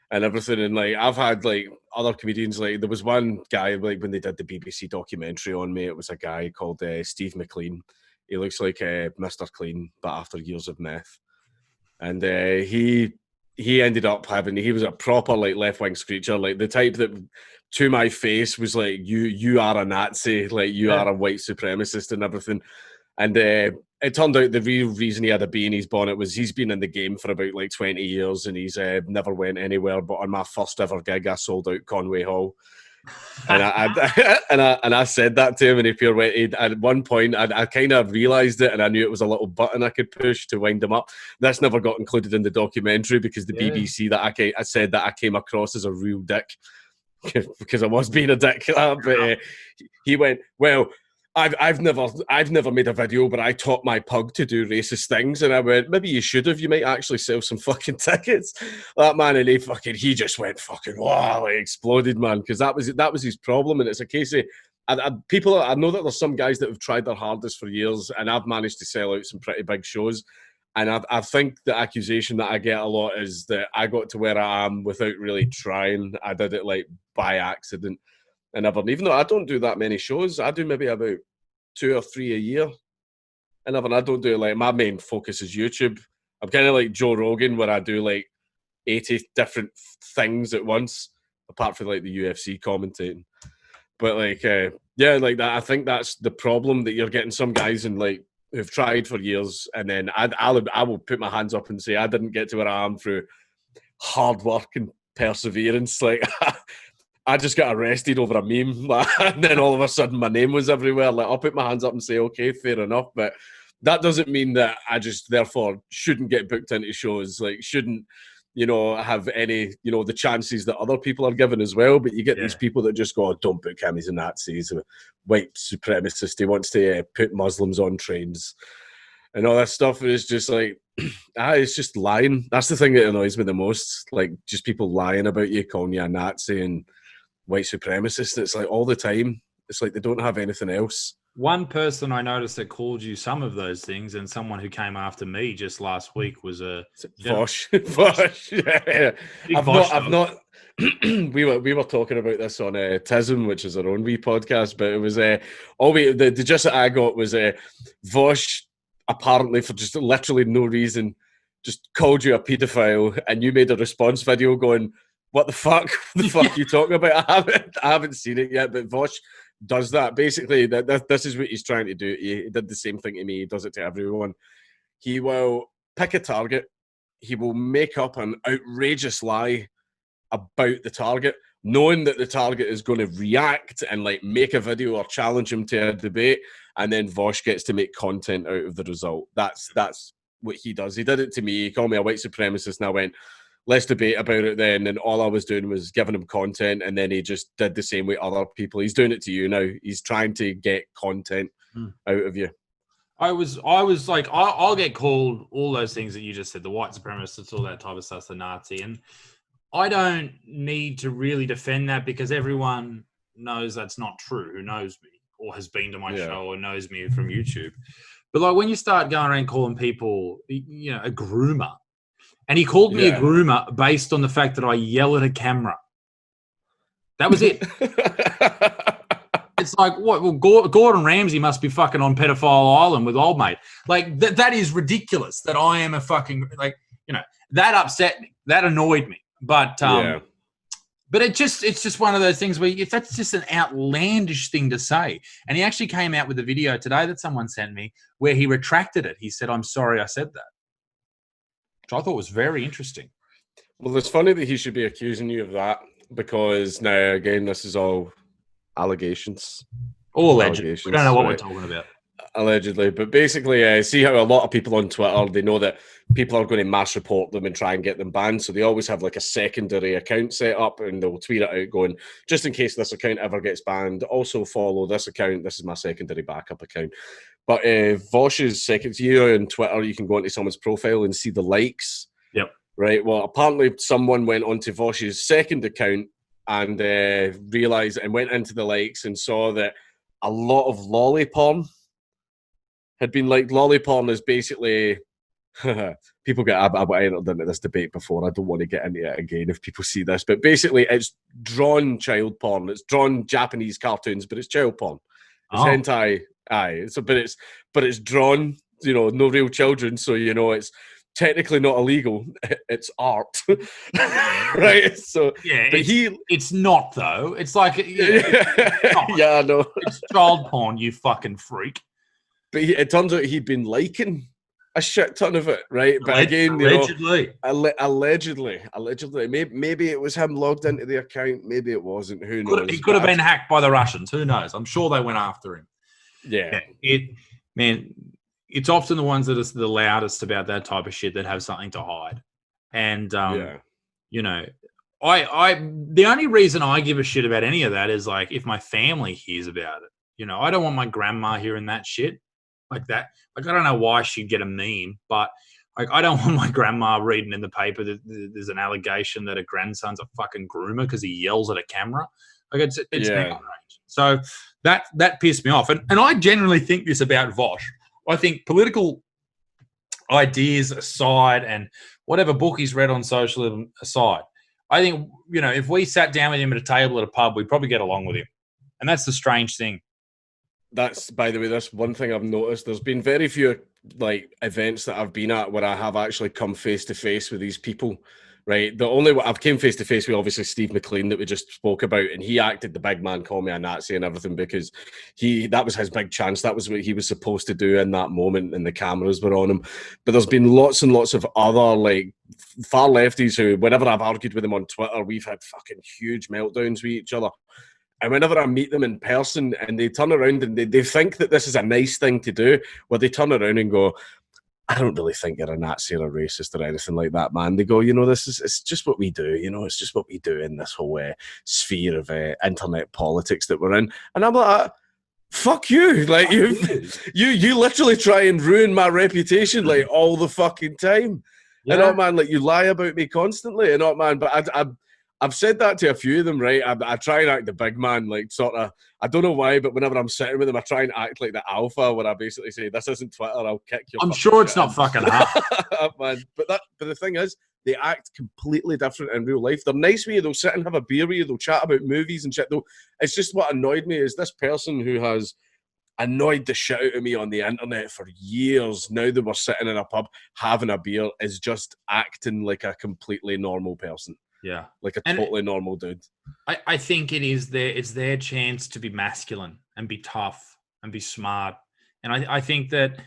and everything. And like, I've had like other comedians, like there was one guy, like when they did the BBC documentary on me, it was a guy called Steve McLean. He looks like Mr. Clean, but after years of meth. And he ended up he was a proper like left-wing screecher, like the type that to my face was like, you are a Nazi, like you are a white supremacist and everything. And it turned out the real reason he had a bee in his bonnet was he's been in the game for about like 20 years and he's never went anywhere. But on my first ever gig, I sold out Conway Hall. And I said that to him, and he pure went. At one point, I kind of realised it, and I knew it was a little button I could push to wind him up. That's never got included in the documentary because the BBC that I said that I came across as a real dick because I was being a dick. But he went, well, I've never made a video, but I taught my pug to do racist things. And I went, maybe you should have. You might actually sell some fucking tickets. That man, and he just went fucking wow, he exploded, man, because that was his problem. And it's a case of I know that there's some guys that have tried their hardest for years, and I've managed to sell out some pretty big shows. And I think the accusation that I get a lot is that I got to where I am without really trying. I did it like by accident. And even though I don't do that many shows, I do maybe about 2 or 3 a year. And I don't do like, my main focus is YouTube. I'm kind of like Joe Rogan, where I do like 80 different things at once, apart from like the UFC commentating. But like, like that. I think that's the problem, that you're getting some guys in like who've tried for years, and then I will put my hands up and say I didn't get to where I am through hard work and perseverance. Like. I just got arrested over a meme, and then all of a sudden my name was everywhere. Like, I'll put my hands up and say, okay, fair enough. But that doesn't mean that I just therefore shouldn't get booked into shows. Like, shouldn't, have any, the chances that other people are given as well. But you get these people that just go, oh, don't book him, he's a Nazi, he's a white supremacist, he wants to put Muslims on trains and all that stuff. It's just like, it's just lying. That's the thing that annoys me the most. Like, just people lying about you, calling you a Nazi and white supremacist. It's like all the time. It's like they don't have anything else. One person I noticed that called you some of those things, and someone who came after me just last week was a Vosh. Vosh. Yeah. I've not. we were talking about this on TISM, which is our own wee podcast, but it was the gist that I got was Vosh apparently for just literally no reason just called you a paedophile, and you made a response video going, "What the fuck? What the fuck are you talking about?" I haven't seen it yet, but Vosh does that. Basically, this is what he's trying to do. He did the same thing to me. He does it to everyone. He will pick a target. He will make up an outrageous lie about the target, knowing that the target is going to react and like make a video or challenge him to a debate, and then Vosh gets to make content out of the result. That's what he does. He did it to me. He called me a white supremacist, and I went, let's debate about it then. And all I was doing was giving him content, and then he just did the same with other people. He's doing it to you now. He's trying to get content out of you. I was like, I'll get called all those things that you just said, the white supremacists, all that type of stuff, the Nazi. And I don't need to really defend that because everyone knows that's not true, who knows me or has been to my show or knows me from YouTube. But like when you start going around calling people, a groomer, and he called me a groomer based on the fact that I yell at a camera. That was it. It's like, what? Well, Gordon Ramsay must be fucking on Pedophile Island with old mate. Like, that is ridiculous that I am a fucking, that upset me. That annoyed me. But but it's just one of those things where that's just an outlandish thing to say. And he actually came out with a video today that someone sent me where he retracted it. He said, "I'm sorry I said that," which I thought was very interesting. Well, it's funny that he should be accusing you of that because now, again, this is all allegations. All alleged. We don't know what we're talking about. Allegedly. But basically, see how a lot of people on Twitter, they know that people are going to mass report them and try and get them banned. So they always have like a secondary account set up and they'll tweet it out going, just in case this account ever gets banned, also follow this account. This is my secondary backup account. But Vosh's second, on Twitter, you can go into someone's profile and see the likes. Yep. Right. Well, apparently someone went onto Vosh's second account and realized and went into the likes and saw that a lot of lolly porn had been liked. Lolly porn is basically people get. I entered into this debate before. I don't want to get into it again if people see this, but basically, it's drawn child porn. It's drawn Japanese cartoons, but it's child porn. It's hentai. Aye. But it's drawn. No real children. So it's technically not illegal. It's art, right? So yeah, but it's not though. It's like I know. It's child porn. You fucking freak. But it turns out he'd been liking a shit ton of it, right? But again, allegedly, maybe it was him logged into the account. Maybe it wasn't. Who knows? He could have been hacked by the Russians. Who knows? I'm sure they went after him. Yeah. It's often the ones that are the loudest about that type of shit that have something to hide. And the only reason I give a shit about any of that is like if my family hears about it. I don't want my grandma hearing that shit. Like that, like I don't know why she'd get a meme, but like I don't want my grandma reading in the paper that there's an allegation that her grandson's a fucking groomer because he yells at a camera. Like it's outrage. So that pissed me off, and I generally think this about Vosh. I think political ideas aside, and whatever book he's read on socialism aside, I think if we sat down with him at a table at a pub, we'd probably get along with him, and that's the strange thing. That's, by the way, that's one thing I've noticed. There's been very few like events that I've been at where I have actually come face to face with these people, right? The only I've came face to face with obviously Steve McLean that we just spoke about, and he acted the big man, call me a Nazi and everything because that was his big chance. That was what he was supposed to do in that moment, and the cameras were on him. But there's been lots and lots of other like far lefties who, whenever I've argued with them on Twitter, we've had fucking huge meltdowns with each other. And whenever I meet them in person and they turn around and they think that this is a nice thing to do, where they turn around and go, I don't really think you're a Nazi or a racist or anything like that, man. They go, it's just what we do. It's just what we do in this whole sphere of internet politics that we're in. And I'm like, fuck you. Like, you literally try and ruin my reputation, like, all the fucking time. Yeah. And, man, like, you lie about me constantly. And, man, but I've said that to a few of them, right? I try and act the big man, like, sort of. I don't know why, but whenever I'm sitting with them, I try and act like the alpha, where I basically say, "This isn't Twitter. I'll kick you." I'm sure it's not fucking hard, man. But the thing is, they act completely different in real life. They're nice with you. They'll sit and have a beer with you. They'll chat about movies and shit. It's just what annoyed me is this person who has annoyed the shit out of me on the internet for years. Now that we're sitting in a pub having a beer, is just acting like a completely normal person. Yeah, like a totally normal dude. I think it's their chance to be masculine and be tough and be smart. And I think that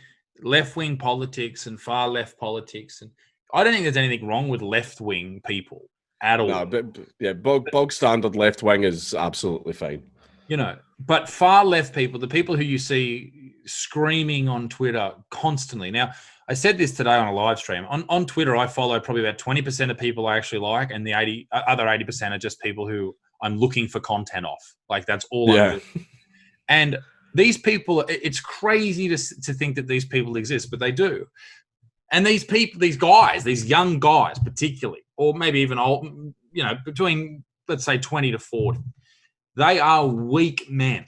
left-wing politics and far left politics, and I don't think there's anything wrong with left-wing people at all. No, but yeah, bog standard left wing is absolutely fine. But far left people, the people who you see screaming on Twitter constantly. Now, I said this today on a live stream. On Twitter, I follow probably about 20% of people I actually like, and the other 80% are just people who I'm looking for content off. Like, that's all I do. And these people, it's crazy to think that these people exist, but they do. And these people, these guys, these young guys particularly, or maybe even old, between, let's say, 20 to 40, they are weak men.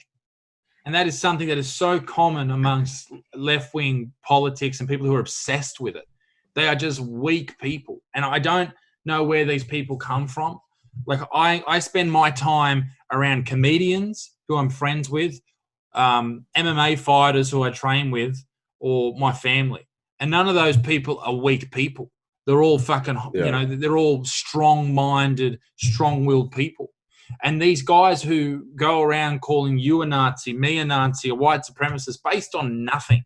And that is something that is so common amongst left-wing politics and people who are obsessed with it. They are just weak people. And I don't know where these people come from. Like, I spend my time around comedians who I'm friends with, MMA fighters who I train with, or my family. And none of those people are weak people. They're all fucking, they're all strong-minded, strong-willed people. And these guys who go around calling you a Nazi, me a Nazi, a white supremacist, based on nothing,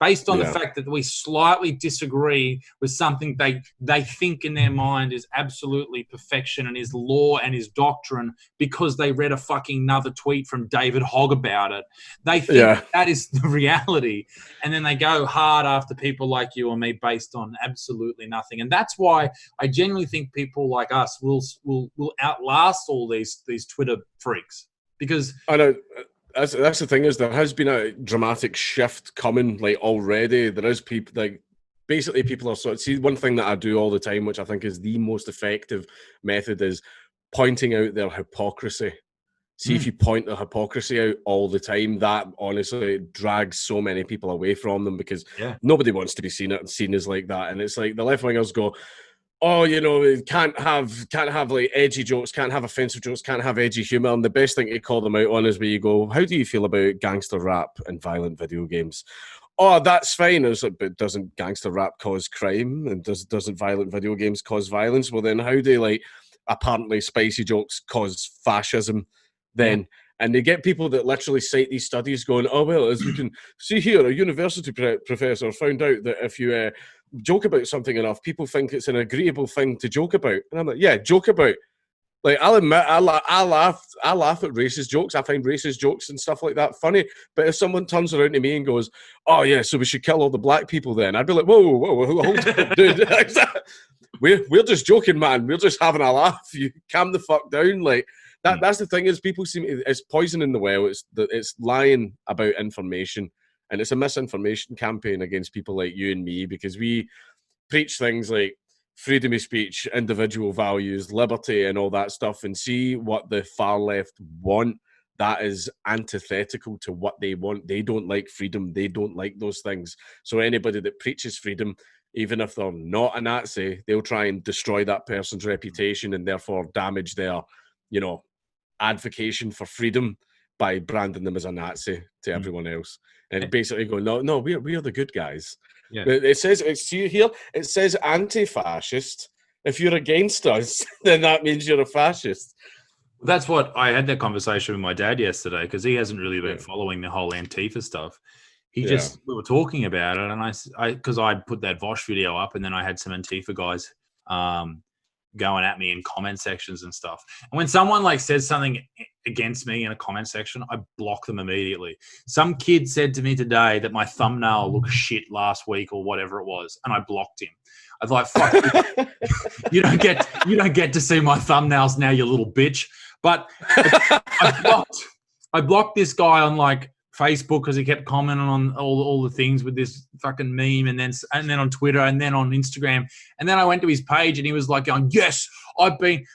based on the fact that we slightly disagree with something they think in their mind is absolutely perfection and is law and is doctrine, because they read a fucking another tweet from David Hogg about it. They think that is the reality. And then they go hard after people like you or me based on absolutely nothing. And that's why I genuinely think people like us will outlast all these Twitter freaks. Because I know. That's the thing, is there has been a dramatic shift coming, like, already. There is people, like, basically people are see, one thing that I do all the time, which I think is the most effective method, is pointing out their hypocrisy. See, if you point the hypocrisy out all the time, that honestly drags so many people away from them, because nobody wants to be seen as like that. And it's like the left wingers go, oh, can't have like edgy jokes, can't have offensive jokes, can't have edgy humor. And the best thing to call them out on is where you go, how do you feel about gangster rap and violent video games? Oh, that's fine. I was like, but doesn't gangster rap cause crime? And doesn't violent video games cause violence? Well, then how do, like, apparently spicy jokes cause fascism then? And they get people that literally cite these studies going, oh, well, as we can see here, a university professor found out that if you joke about something enough, people think it's an agreeable thing to joke about. And I'm like, yeah, joke about. Like, I'll admit, I laugh at racist jokes. I find racist jokes and stuff like that funny. But if someone turns around to me and goes, oh, yeah, so we should kill all the black people then, I'd be like, whoa, hold on, dude. We're just joking, man. We're just having a laugh. You calm the fuck down. Like, that's the thing, is people seem to, it's poison in the well. It's lying about information, and it's a misinformation campaign against people like you and me, because we preach things like freedom of speech, individual values, liberty, and all that stuff, and see what the far left want. That is antithetical to what they want. They don't like freedom. They don't like those things. So anybody that preaches freedom, even if they're not a Nazi, they'll try and destroy that person's reputation and therefore damage their, advocation for freedom by branding them as a Nazi to everyone else. And basically go, no, we're the good guys. Yeah. It says, see here, it says anti-fascist. If you're against us, then that means you're a fascist. That's what I had that conversation with my dad yesterday, because he hasn't really been following the whole Antifa stuff. We were talking about it, and I because I put that Vosh video up, and then I had some Antifa guys going at me in comment sections and stuff. And when someone like says something against me in a comment section, I block them immediately. Some kid said to me today that my thumbnail looked shit last week or whatever it was, and I blocked him. I was like, "Fuck you! You don't get to see my thumbnails now, you little bitch." But I blocked this guy on like Facebook because he kept commenting on all the things with this fucking meme, and then on Twitter, and then on Instagram, and then I went to his page and he was like going, "Yes,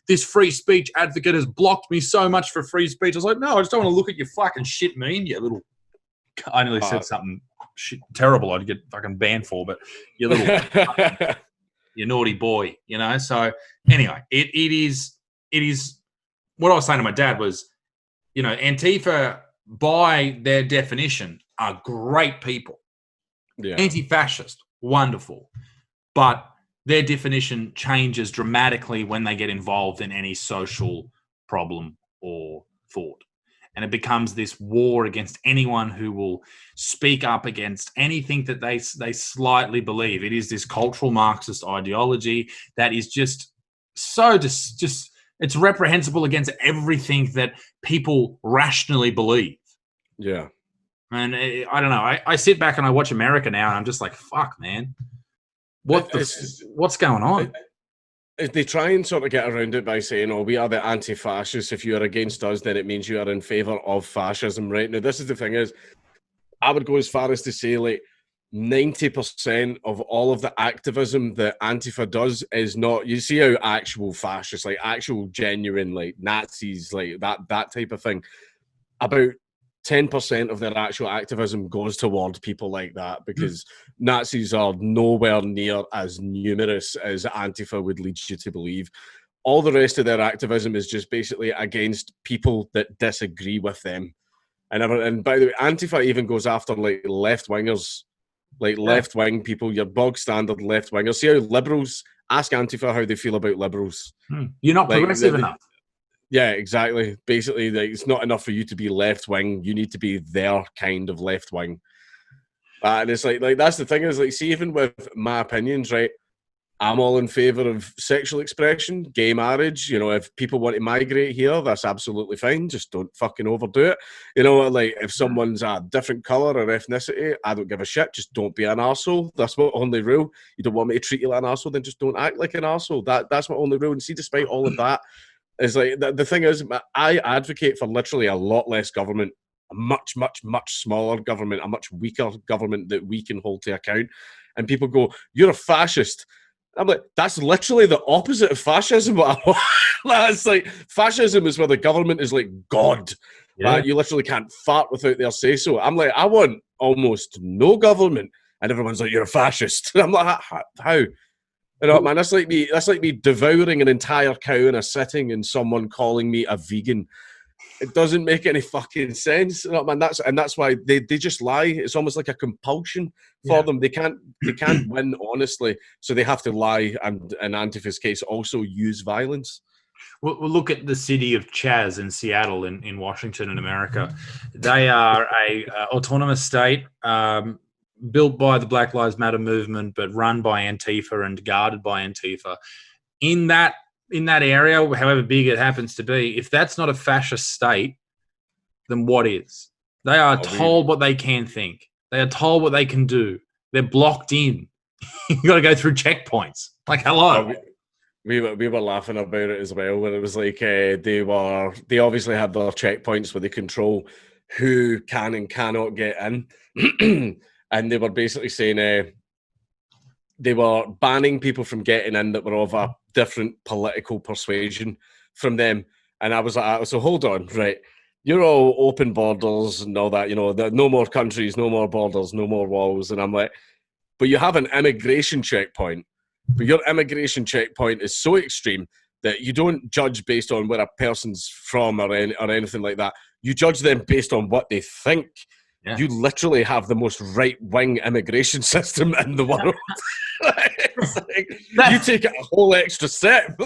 this free speech advocate has blocked me so much for free speech." I was like, "No, I just don't want to look at your fucking shit meme, you little." I nearly said something shit terrible I'd get fucking banned for, but you little you naughty boy, you know. So anyway, it is what I was saying to my dad was, you know, Antifa, by their definition, are great people. Yeah. Anti-fascist, wonderful. But their definition changes dramatically when they get involved in any social problem or thought. And it becomes this war against anyone who will speak up against anything that they slightly believe. It is this cultural Marxist ideology that is just so just it's reprehensible against everything that people rationally believe. Yeah. And I don't know. I sit back and I watch America now, and I'm just like, fuck, man. What's going on? They try and sort of get around it by saying, "Oh, we are the anti-fascists. If you are against us, then it means you are in favour of fascism." Right now, this is the thing is, I would go as far as to say, like, 90% of all of the activism that Antifa does is not. You see how actual fascists, like actual genuine, like Nazis, like that type of thing. About 10% of their actual activism goes toward people like that, because Nazis are nowhere near as numerous as Antifa would lead you to believe. All the rest of their activism is just basically against people that disagree with them. And by the way, Antifa even goes after like left-wingers, like left-wing people, your bog standard left-wingers. See how liberals, ask Antifa how they feel about liberals. You're not progressive enough. Yeah, exactly. Basically, like, it's not enough for you to be left-wing. You need to be their kind of left-wing. And it's like that's the thing is, like, see, even with my opinions, right, I'm all in favour of sexual expression, gay marriage. You know, if people want to migrate here, that's absolutely fine. Just don't fucking overdo it. You know, like, if someone's a different colour or ethnicity, I don't give a shit. Just don't be an arsehole. That's my only rule. You don't want me to treat you like an arsehole, then just don't act like an arsehole. That's my only rule. And see, despite all of that, it's like the thing is, I advocate for literally a lot less government, a much, much, much smaller government, a much weaker government that we can hold to account. And people go, "You're a fascist." I'm like, that's literally the opposite of fascism. That's like, fascism is where the government is like God. Yeah. Right? You literally can't fart without their say so. I'm like, I want almost no government, and everyone's like, "You're a fascist." I'm like, how? You know, man, that's like me devouring an entire cow in a sitting and someone calling me a vegan. It doesn't make any fucking sense. You know, man, that's why they just lie. It's almost like a compulsion for them. They can't win honestly, so they have to lie, and in Antifa's case, also use violence. We'll look at the city of Chaz in Seattle in Washington in America. They are a autonomous state, built by the Black Lives Matter movement, but run by Antifa and guarded by Antifa. In that area, however big it happens to be, if that's not a fascist state, then what is? They are told what they can think. They are told what they can do. They're blocked in. You got to go through checkpoints. Like, hello. We were laughing about it as well, when it was like they obviously have their checkpoints where they control who can and cannot get in. And they were basically saying they were banning people from getting in that were of a different political persuasion from them. And I was like, so hold on, right? You're all open borders and all that, you know, no more countries, no more borders, no more walls. And I'm like, but you have an immigration checkpoint. But your immigration checkpoint is so extreme that you don't judge based on where a person's from or anything like that. You judge them based on what they think. Yeah. You literally have the most right-wing immigration system in the world. You take it a whole extra step.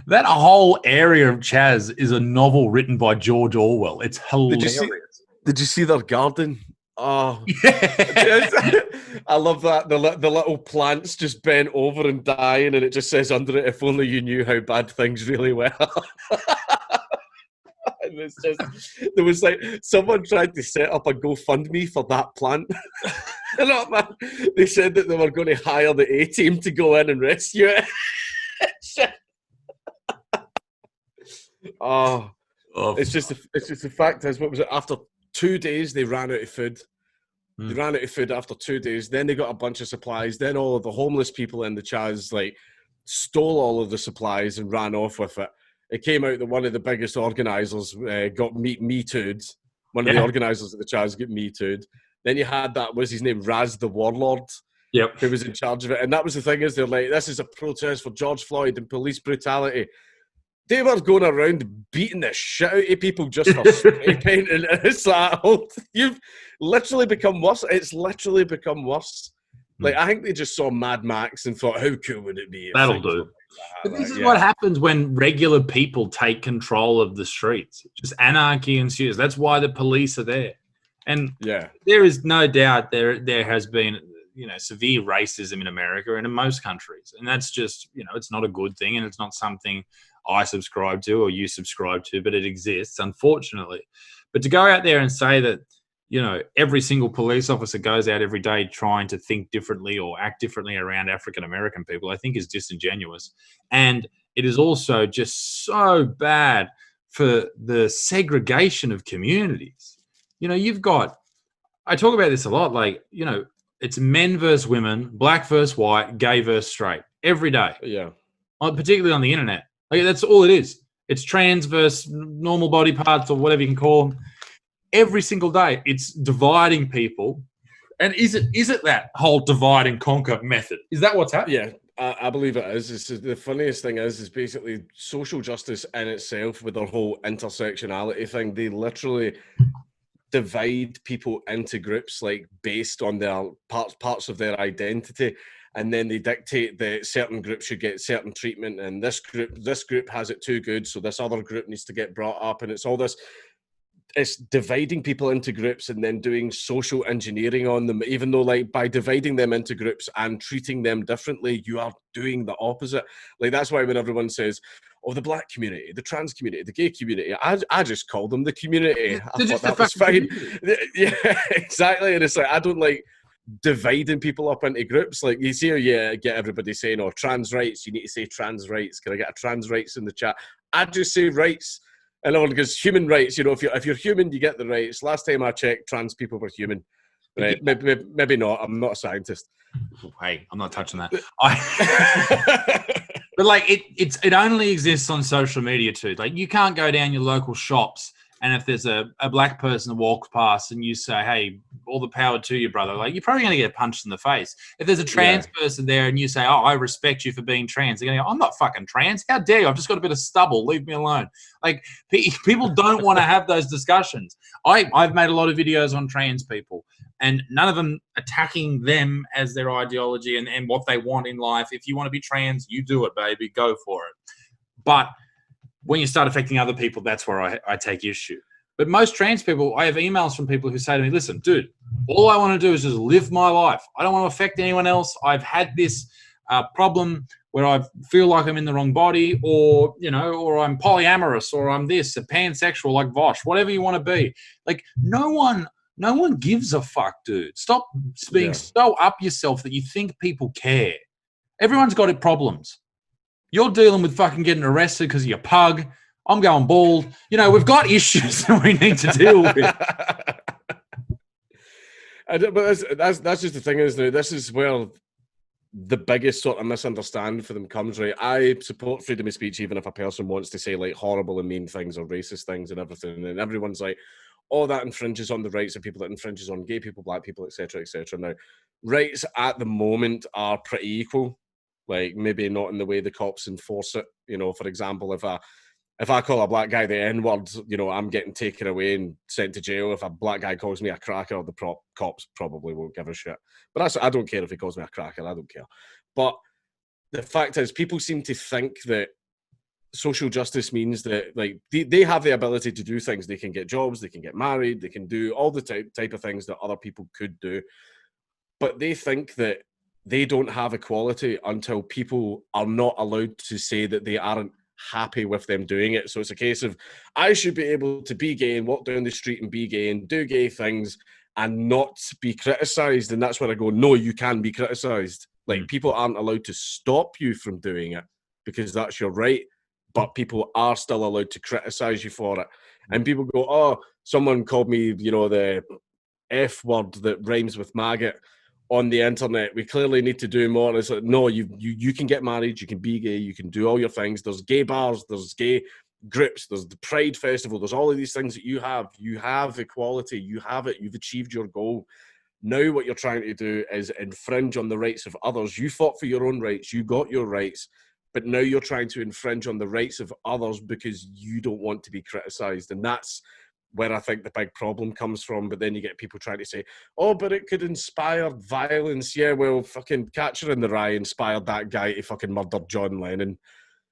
That whole area of Chaz is a novel written by George Orwell. It's hilarious. Did you see their garden? Oh, Yeah. I love that. The little plants just bent over and dying, and it just says under it, "If only you knew how bad things really were." And it's just, there was like, someone tried to set up a GoFundMe for that plant. You know, man, they said that they were going to hire the A-team to go in and rescue it. Oh, it's just the fact is, what was it? After 2 days, they ran out of food. They ran out of food after 2 days. Then they got a bunch of supplies. Then all of the homeless people in the Chaz like stole all of the supplies and ran off with it. It came out that one of the biggest organisers got me too'd. One of the organisers of the Chaz got me too'd. Then you had that, was his name, Raz the Warlord, who was in charge of it. And that was the thing, is they're like, this is a protest for George Floyd and police brutality. They were going around beating the shit out of people just for spray painting. It's like, you've literally become worse. It's literally become worse. Like, I think they just saw Mad Max and thought, how cool would it be? That'll do. But this is what happens when regular people take control of the streets. Just anarchy ensues. That's why the police are there. And there is no doubt there has been, severe racism in America and in most countries. And that's just, it's not a good thing, and it's not something I subscribe to or you subscribe to, but it exists, unfortunately. But to go out there and say that, every single police officer goes out every day trying to think differently or act differently around African-American people, I think is disingenuous. And it is also just so bad for the segregation of communities. I talk about this a lot, it's men versus women, black versus white, gay versus straight, every day. Yeah. Particularly on the internet. That's all it is. It's trans versus normal body parts or whatever you can call them. Every single day, it's dividing people. And is it that whole divide and conquer method? Is that what's happening? Yeah, I believe it is. The funniest thing is basically social justice in itself with their whole intersectionality thing. They literally divide people into groups, like based on their parts of their identity. And then they dictate that certain groups should get certain treatment, and this group has it too good, so this other group needs to get brought up. And it's all this. It's dividing people into groups and then doing social engineering on them, even though, like, by dividing them into groups and treating them differently, you are doing the opposite. Like, that's why when everyone says, oh, the black community, the trans community, the gay community, I just call them the community. I thought that was fine. Yeah, exactly. And it's like, I don't like dividing people up into groups. Like, you see how you get everybody saying, oh, trans rights, you need to say trans rights. Can I get a trans rights in the chat? I just say rights. And everyone goes, human rights, if you're human, you get the rights. Last time I checked, trans people were human. Right? Maybe not. I'm not a scientist. Hey, I'm not touching that. But like, it only exists on social media too. Like, you can't go down your local shops, and if there's a black person that walks past and you say, hey, all the power to you, brother, like, you're probably going to get punched in the face. If there's a trans person there and you say, oh, I respect you for being trans, they're going to go, I'm not fucking trans. How dare you? I've just got a bit of stubble. Leave me alone. Like, people don't want to have those discussions. I've made a lot of videos on trans people, and none of them attacking them as their ideology and what they want in life. If you want to be trans, you do it, baby. Go for it. But when you start affecting other people, that's where I take issue. But most trans people, I have emails from people who say to me, listen, dude, all I want to do is just live my life. I don't want to affect anyone else. I've had this problem where I feel like I'm in the wrong body, or I'm polyamorous, or I'm this, a pansexual like Vosh, whatever you want to be. Like, no one gives a fuck, dude. Stop being so up yourself that you think people care. Everyone's got problems. You're dealing with fucking getting arrested because of your pug. I'm going bald. We've got issues that we need to deal with. But that's just the thing, is now this is where the biggest sort of misunderstanding for them comes, right? I support freedom of speech, even if a person wants to say like horrible and mean things or racist things and everything. And everyone's like, oh, that infringes on the rights of people, that infringes on gay people, black people, etc., etc. Now, rights at the moment are pretty equal. Like, maybe not in the way the cops enforce it. For example, if I call a black guy the N-word, I'm getting taken away and sent to jail. If a black guy calls me a cracker, the cops probably won't give a shit. But I don't care if he calls me a cracker. I don't care. But the fact is, people seem to think that social justice means that like they have the ability to do things. They can get jobs, they can get married, they can do all the type of things that other people could do. But they think that they don't have equality until people are not allowed to say that they aren't happy with them doing it. So it's a case of, I should be able to be gay and walk down the street and be gay and do gay things and not be criticised. And that's where I go, no, you can be criticised. Like, people aren't allowed to stop you from doing it because that's your right, but people are still allowed to criticise you for it. And people go, oh, someone called me, you know, the F word that rhymes with maggot on the internet. We clearly need to do more. And it's like, no, you can get married, you can be gay, you can do all your things. There's gay bars, there's gay groups, there's the Pride Festival, there's all of these things that you have. You have equality, you have it, you've achieved your goal. Now what you're trying to do is infringe on the rights of others. You fought for your own rights, you got your rights, but now you're trying to infringe on the rights of others because you don't want to be criticised. And that's where I think the big problem comes from. But then you get people trying to say, oh, but it could inspire violence. Yeah, well, fucking Catcher in the Rye inspired that guy to fucking murder John Lennon.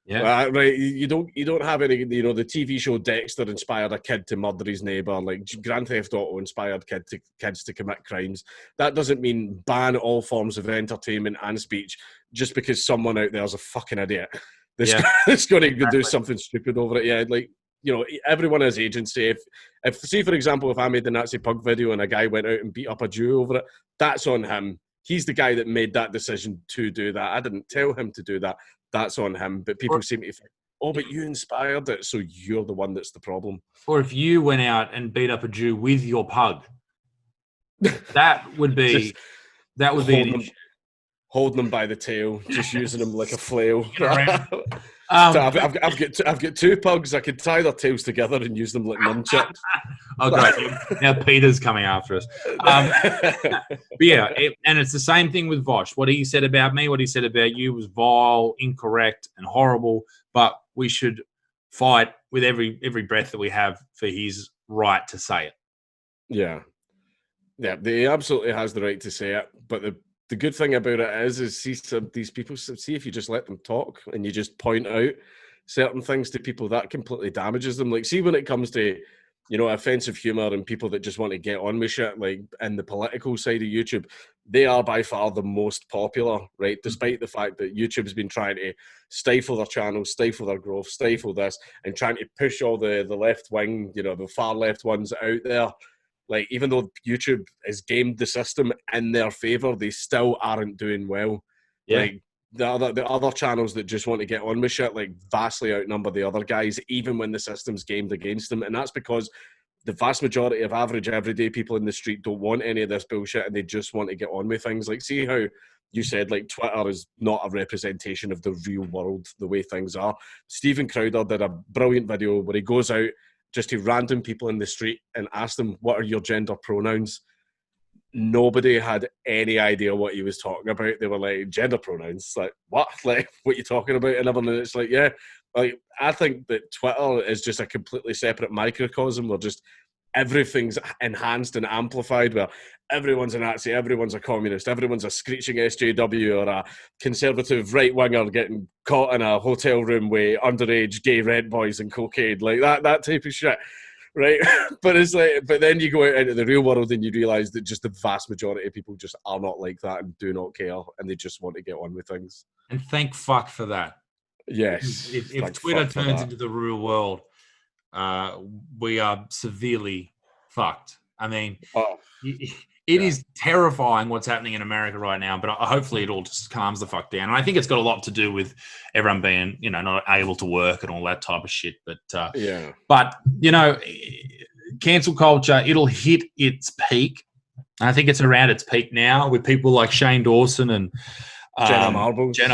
Yeah, right. You don't have any. You know, the TV show Dexter inspired a kid to murder his neighbor. Like Grand Theft Auto inspired kids to commit crimes. That doesn't mean ban all forms of entertainment and speech just because someone out there's a fucking idiot that's going to do something stupid over it. Yeah, like, you know, everyone has agency. If say, for example, if I made the Nazi pug video and a guy went out and beat up a Jew over it, that's on him. He's the guy that made that decision to do that. I didn't tell him to do that. That's on him. But people seem to think, oh, but you inspired it, so you're the one that's the problem. Or if you went out and beat up a Jew with your pug, that would be an issue. Holding them by the tail, just using them like a flail. I've got two pugs. I could tie their tails together and use them like nunchucks. Oh, great. Now Peter's coming after us. But yeah, and it's the same thing with Vosh. What he said about me, what he said about you was vile, incorrect, and horrible, but we should fight with every breath that we have for his right to say it. Yeah, he absolutely has the right to say it, but the good thing about it is see these people, see if you just let them talk and you just point out certain things to people, that completely damages them. Like, see, when it comes to, you know, offensive humour and people that just want to get on with shit, like in the political side of YouTube, they are by far the most popular, right? Despite the fact that YouTube's been trying to stifle their channels, stifle their growth, stifle this, and trying to push all the left wing, you know, the far left ones out there. Like, even though YouTube has gamed the system in their favour, they still aren't doing well. Yeah. Like, the other channels that just want to get on with shit, like, vastly outnumber the other guys, even when the system's gamed against them. And that's because the vast majority of average, everyday people in the street don't want any of this bullshit, and they just want to get on with things. Like, see how you said, like, Twitter is not a representation of the real world, the way things are. Stephen Crowder did a brilliant video where he goes out just to random people in the street and ask them, what are your gender pronouns? Nobody had any idea what he was talking about. They were like, gender pronouns? Like, what? Like, what are you talking about? And everyone, it's like, yeah. Like, I think that Twitter is just a completely separate microcosm where just everything's enhanced and amplified, where everyone's a Nazi, everyone's a communist, everyone's a screeching SJW or a conservative right-winger getting caught in a hotel room with underage gay rent boys and cocaine, like that type of shit, right? But it's like, but then you go out into the real world and you realise that just the vast majority of people just are not like that and do not care, and they just want to get on with things. And thank fuck for that. Yes. If Twitter turns into the real world, we are severely fucked. I mean, it is terrifying what's happening in America right now, but hopefully it all just calms the fuck down. And I think it's got a lot to do with everyone being, you know, not able to work and all that type of shit. But but you know, cancel culture, it'll hit its peak. And I think it's around its peak now with people like Shane Dawson and Jenna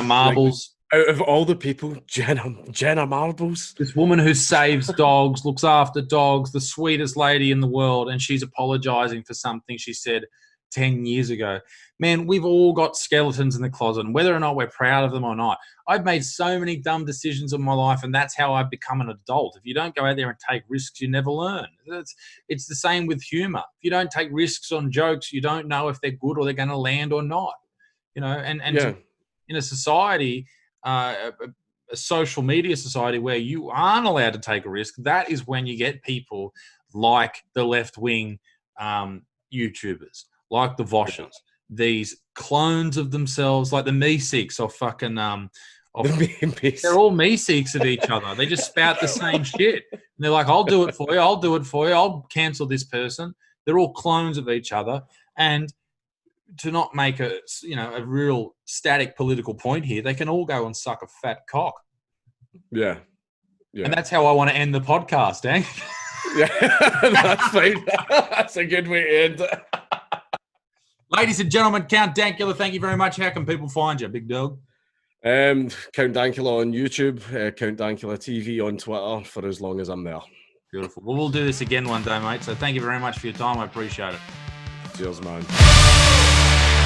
Marbles. Out of all the people, Jenna Marbles. This woman who saves dogs, looks after dogs, the sweetest lady in the world, and she's apologising for something she said 10 years ago. Man, we've all got skeletons in the closet, and whether or not we're proud of them or not. I've made so many dumb decisions in my life, and that's how I've become an adult. If you don't go out there and take risks, you never learn. It's the same with humour. If you don't take risks on jokes, you don't know if they're good or they're going to land or not. You know, and in a society... a social media society where you aren't allowed to take a risk, that is when you get people like the left-wing YouTubers, like the Voshers, these clones of themselves, like the Me-Seeks or fucking they're all Me-Seeks of each other. They just spout the same shit. And they're like, I'll do it for you. I'll do it for you. I'll cancel this person. They're all clones of each other. And to not make a real static political point here, they can all go and suck a fat cock. Yeah. And that's how I want to end the podcast, eh? Yeah, that's fine. That's a good way to end it. Ladies and gentlemen, Count Dankula, thank you very much. How can people find you, big dog? Count Dankula on YouTube, Count Dankula TV on Twitter for as long as I'm there. Beautiful. Well, we'll do this again one day, mate. So thank you very much for your time. I appreciate it. Cheers, man.